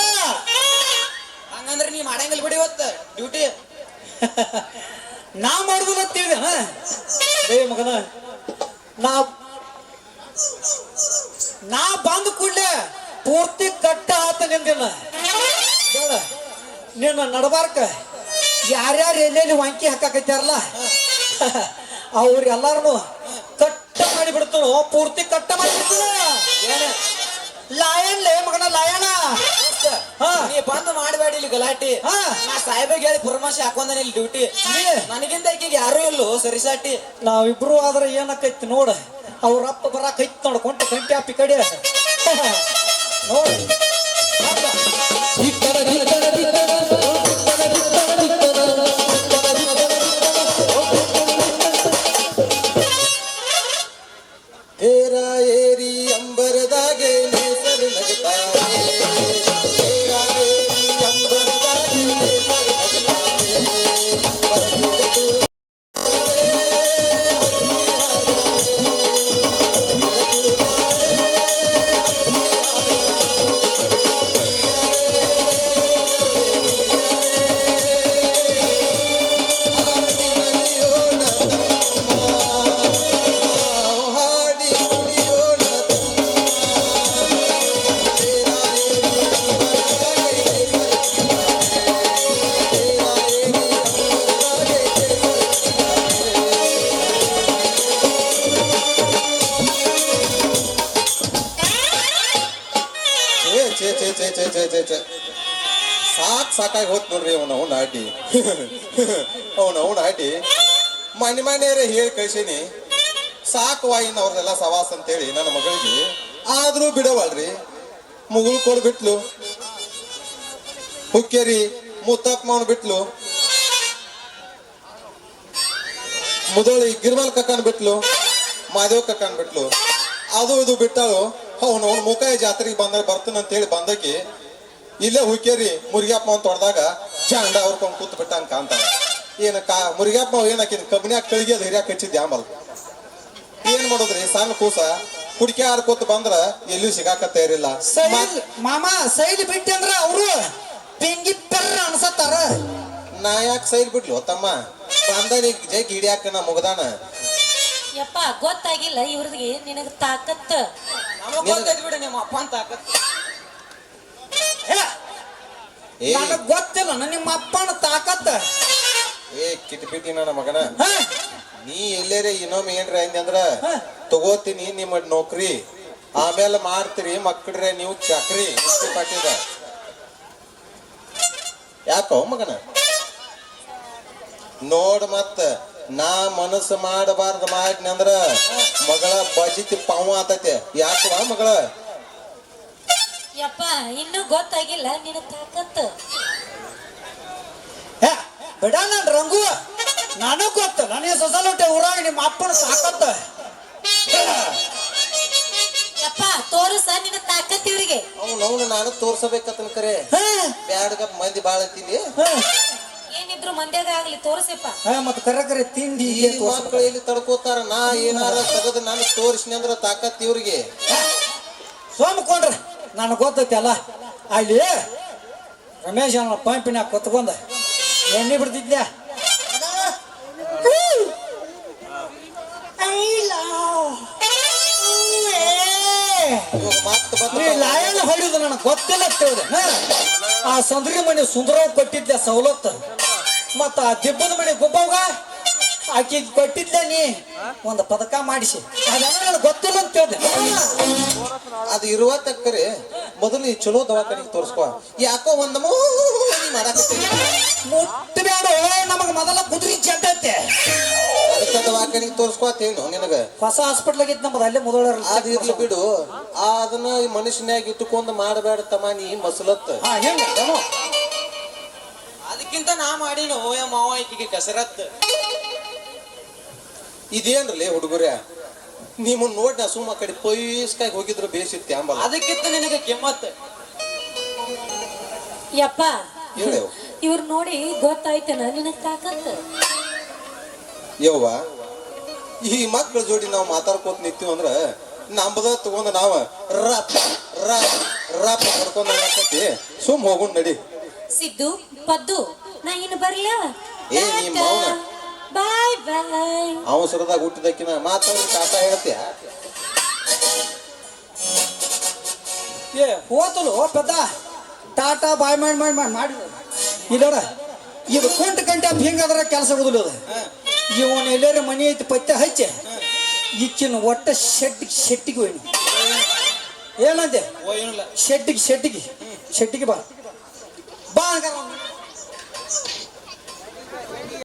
S5: ಹಂಗಂದ್ರೆ ನೀ ಮಾಡಂಗಿಲ್ಲ ಬಿಡಿ ಇವತ್ತ ಡ್ಯೂಟಿ
S8: ನಾ ಮಾಡುದಿಲ್ಲ ತಿಳಿದ ಏ ಮಗನ ನಾ ಬಂದ ಕೂಡಲೇ ಪೂರ್ತಿ ಕಟ್ಟ ಆತ ನಿಂದಿಲ್ಲ ಬೇಡ ನಿನ್ನ ನಡಬಾರ್ಕ ಯಾರ್ಯಾರು ಎಲ್ಲೆಲ್ಲಿ ವಂಕಿ ಹಾಕಾಕೈತಾರಲ್ಲ ಅವ್ರೆಲ್ಲಾರು ಕಟ್ಟ ಮಾಡಿ ಬಿಡ್ತಾನೋ ಪೂರ್ತಿ ಕಟ್ಟ ಮಾಡಿ ಬಿಡ್ತಾನ
S5: ಏನ
S8: ಲಾಯನ್ಲೇ ಮಗನ ಲಾಯನ
S5: ನೀ ಬಂದು ಮಾಡಬೇಡಿ ಇಲ್ಲಿ ಗಲಾಟಿ
S8: ಹಾ.
S5: ನಾ ಸಾಹೇಬಗೆ ಹೇಳಿ ಪುರಮಾಶಿ ಹಾಕೊಂಡಾನೆ ಇಲ್ಲಿ ಡ್ಯೂಟಿ ನನಗಿಂತ ಈಕಿಗೆ ಯಾರು ಇಲ್ಲೋ ಸರಿಸಾಟಿ
S8: ನಾವಿಬ್ರು ಆದ್ರೆ ಏನಕ್ಕೈತಿ ನೋಡ ಅವ್ರಪ್ಪ ಬರಾಕೈತಿ ನೋಡ ಕೊಂಟ ಕಂಟಿ ಆಪಿ ಕಡೆ ನೋಡ
S4: ಏರ ಏರಿ ಅಂಬರದಾಗೆ ನೇಸರು ನಗುತ್ತಾರೆ ಏರ ಏರಿ ಅಂಬರದಾಗೆ ನೇಸರು ನಗುತ್ತಾರೆ ಸಾಕಾಗಿ ಹೋತ್ ನೋಡ್ರಿ ಅವನವನ್ ಆಟಿ ಅವನವನ್ ಆಟಿ ಮನೆಯರೇ ಹೇಳಿ ಕಳ್ಸೀನಿ ಸಾಕುವ ಇನ್ನು ಅವ್ರದೆಲ್ಲ ಸವಾಸ ಅಂತೇಳಿ ನನ್ನ ಮಗಳಿಗೆ ಆದ್ರೂ ಬಿಡವಲ್ರಿ ಮುಗುಳು ಕೊಡ್ಬಿಟ್ಲು ಹುಕ್ಕೇರಿ ಮುತ್ತಪ್ಪ ಮಾವನ್ ಬಿಟ್ಲು ಮುದೋಳಿ ಗಿರ್ಮಲ್ ಕಕ್ಕನ್ ಬಿಟ್ಲು ಮಾದೇವ್ ಕಕ್ಕನ್ ಬಿಟ್ಲು ಅದು ಇದು ಬಿಟ್ಟಾಳು ಅವನವನ್ ಮುಖಾಯಿ ಜಾತ್ರೆಗೆ ಬಂದಾಗ ಬರ್ತಾನಂತ ಹೇಳಿ ಬಂದಕ್ಕೆ ಇಲ್ಲೇ ಹುಕ್ಕೇರಿ ಮುರಿಗಪ್ಪ ಅಂತ ತೊಡ್ದಾಗ ಜಾಂಡ ಅವ್ರಕೊಂಡ್ ಕೂತ್ ಬಿಟ್ಟಂಗ ಕಾಂತಾಳ ಏನ ಮುರಿಗಪ್ಪ ಏನಕಿನ್ ಕಬ್ನ್ಯಾಗ ಕಳಿಗೆ ಅದು ಹಿರಿಯಾಕ ಹಚ್ಚಿದ್ದೆ ಆಂಬಲ್ ಏನ್ ಮಾಡೋದ್ರಿ ಸಣ್ಣ ಕೂಸ ಕುಡಿಕೆ ಆಡ್ಕೋತ ಬಂದ್ರ ಎಲ್ಲಿಯೂ ಸಿಗಾಕ ತಯಾರಿಲ್ಲ
S8: ಸೈಲ್ ಮಾಮ ಸೈಲ್ ಬಿಟ್ಟಿ ಅಂದ್ರ ಅವರು ಪಿಂಗಿ ಪೆರ್ರ ಅನ್ಸತ್ತಾರ
S4: ನಾ ಯಾಕೆ ಸೈಲ್ ಬಿಡ್ಲು ತಮ್ಮ ಬಂದನಿ ಜೈ ಗಿಡಿಯಾಕ ನಾ ಮುಗ್ದಾನ
S7: ಯಪ್ಪ ಗೊತ್ತಾಗಿಲ್ಲ ಇವ್ರಿಗೆ ನಿನಗ ತಾಕತ್
S5: ನಮಗ್ ಗೊತ್ತೈತಿ ಬಿಡ ನಿಮ್ಮ ಅಪ್ಪ ಅಂತ
S4: ಏ
S8: ನನಗ್ ಗೊತ್ತಿಲ್ಲ ನಿಮ್ಮ ಅಪ್ಪನ ತಾಕತ್ತ
S4: ಏ ಕಿಟ್ಪಿಟಿ ನನ್ನ ಮಗನ ನೀ ಎಲ್ಲೇರೆ ಇನ್ನೊಮ್ಮೆ ಏನ್ರ ಅಂದ್ರ ತಗೋತೀನಿ ನಿಮ್ಮ ನೌಕರಿ ಆಮೇಲೆ ಮಾಡ್ತೀರಿ ಮಕ್ಕಳ್ರೆ ನೀವು ಚಾಕ್ರಿ ಪಾಟಿದ ಯಾಕೋ ಮಗನ ನೋಡ್ ಮತ್ತ ನಾ ಮನಸ್ಸು ಮಾಡಬಾರ್ದು ಮಾಡಿನಿ ಅಂದ್ರ ಮಗಳ ಬಜಿತಿ ಪಾವ ಆತೈತೆ ಯಾಕವಾ ಮಗಳ
S7: ಯಪ್ಪ ಇನ್ನೂ ಗೊತ್ತಾಗಿಲ್ಲ ನಿನ ತಾಕತ್
S8: ಬಿಡ ನನ್ ರಂಗು ನನಗ್ ಗೊತ್ತ ನನಗೆ ಸೊಸಲೊಟ್ಟೆ ಊರಾಗ ನಿಮ್ಮ ಅಪ್ಪನ ತಾಕತ್ತ
S7: ಯಪ್ಪ ತೋರಿಸ ನಿನ್ನ ತಾಕತ್ ಇವ್ರಿಗೆ
S4: ಅವ್ನು ನಾನು ತೋರ್ಸಬೇಕತ್ತನ ಕರೆ ಬ್ಯಾಡ್ಗ ಮಂದಿ ಬಾಳ ಅಂತೀನಿ
S7: ಏನಿದ್ರು ಮಂದ್ಯಾಗ ಆಗ್ಲಿ ತೋರಿಸಪ್ಪ
S8: ಮತ್ ಕರೆ ಕರೆ ತಿಂಡಿ
S4: ಈ ಮಕ್ಕಳು ಇಲ್ಲಿ ತಡ್ಕೋತಾರ ನಾ ಏನಾರ ತೆಗೆದು ನಾನು ತೋರಿಸ್ನಿ ಅಂದ್ರ ತಾಕತ್ ಇವ್ರಿಗೆ
S8: ಸೋಮಕೊಂಡ್ರ ನನಗ್ ಗೊತ್ತೈತಿ ಅಲ್ಲ ಅಲ್ಲಿ ರಮೇಶ್ ಅವನ ಪಂಪಿನ ಕೊತ್ಕೊಂಡ ಎಣ್ಣೆ ಬಿಡ್ತಿದ್ದೆ
S4: ಇವಾಗ ಮತ್ತೆ
S8: ನೀ ಲಾಯನ್ ಹೊಡಿಯೋದು ನನಗೆ ಗೊತ್ತಿಲ್ಲ ತಿಳಿದೆ ಆ ಸಂದ್ರಿ ಮನೆ ಸುಂದರವ್ ಕೊಟ್ಟಿದ್ದೆ ಸವಲತ್ತು ಮತ್ತ ಆ ದಿಬ್ಬದ ಮನೆ ಗುಬ್ಬವ್ಗ ಆಕಿ ಕೊಟ್ಟಿದ್ದೆ ನೀ ಒಂದು ಪದಕ ಮಾಡಿಸಿ ಅದೆಲ್ಲ ನನಗೆ ಗೊತ್ತಿಲ್ಲ ಅಂತ ತಿಳಿದೆ
S4: ಅದು ಇರುವ ತಕ್ಕರೆ ಮೊದಲು ಈ ಚಲೋ ದವಾಖಾನಿಗೆ ತೋರಿಸ್ಕೊ ಯಾಕೋ ಒಂದು ಮೂನಿ ಮಾಡಾಕತ್ತೀನಿ
S8: ಮುಟ್ಟಬೇಡ ನಮಗೆ ಮೊದಲ ಕುದುರೆ ಜಡ್ಡೈತೆ
S4: ಅದಕ್ಕೆ ದವಾಖಾನಿಗೆ ತೋರಿಸ್ಕೋತೇನು ನಿನಗ
S8: ಹೊಸ ಹಾಸ್ಪಿಟ್ಲ್ ಆಗಿತ್ತು ನಮ್ಮದು ಅಲ್ಲೇ ಮೊದಲ
S4: ಅದ್ ಇರ್ಲಿ ಬಿಡು ಅದನ್ನ ಈ ಮನುಷ್ಯನ್ಯಾಗ ಇಟ್ಟುಕೊಂಡು ಮಾಡಬೇಡ ತಮ್ಮ ನೀ ಮಸಲತ್ತ
S8: ಹಾ ಹೆಂಗ ಏನೋ
S5: ಅದಕ್ಕಿಂತ ನಾ ಮಾಡಿನ ಓಯ ಮಾವ ಈಕಿಗೆ ಕಸರತ್
S4: ಇದೇನ್ರಲಿ ಹುಡುಗರೇ ನಿಮ್ಮನ್ನ ನೋಡಿ ನಾ ಸುಮ್ಮ ಕಡೆ ಪೊಯ್ಸ್ಕಾಗಿ ಹೋಗಿದ್ರು ಬೇಸಿತ್ತೆ ಅಂಬಲ್ಲ
S5: ಅದಕ್ಕಿಂತ ನಿನಗೆ ಕೆಮ್ಮತ್
S7: ಯಪ್ಪ
S4: ಹೇಳು
S7: ಇವ್ರ ನೋಡಿ ಗೊತ್ತಾಯ್ತೇನ ನಿನಗ್ ತಾಕತ್
S4: ಯವ್ವ ಈ ಮಕ್ಕಳ ಜೋಡಿ ನಾವು ಮಾತಾಡ್ಕೋತ ನಿಂತೀವಿ ಅಂದ್ರ ನಂಬದ ತಗೊಂಡ ನಾವ ರಪ್ ರಪ್ ರಪ್ ಕರ್ಕೊಂಡ್ ಹಾಕತಿ ಸುಮ್ ಹೋಗುಣ್ ನಡಿ
S7: ಸಿದ್ದು ಪದ್ದು ನಾ ಇನ್ನು ಬರ್ಲ
S4: ಏ, ನೀ ಮೌನ.
S7: ಬಾಯ್ ಬಾಯ್
S4: ಅವಸರದಾಗ ಹುಟ್ಟಿದಕ್ಕಿನ ಮಾತಾಡಿ ಟಾಟಾ ಹೇಳ್ತೀಯ
S8: ಏ ಹೋತಲು ಪೆದ್ದ ಟಾಟಾ ಬಾಯ್ ಮಾಡಿ ಮಾಡಿ ಮಾಡಿ ಮಾಡಿ ಇಲ್ಲೋಡ ಇದು ಕುಂಟ ಗಂಟೆ ಹಿಂಗಾದ್ರೆ ಕೆಲಸ ಆಗುದಿಲ್ಲ ಅದು ಇವನ್ ಎಲ್ಲಾರ ಮನೆ ಐತಿ ಪತ್ತೆ ಹಚ್ಚೆ ಈಕಿನ ಒಟ್ಟ ಶೆಟ್ಟಿಗೆ ಹೋಯ್ನು ಏನಂತೆ
S5: ಓ ಏನಿಲ್ಲ
S8: ಶೆಟ್ಟಿಗೆ ಬಾ ಬಾ ಹಂಗಾರ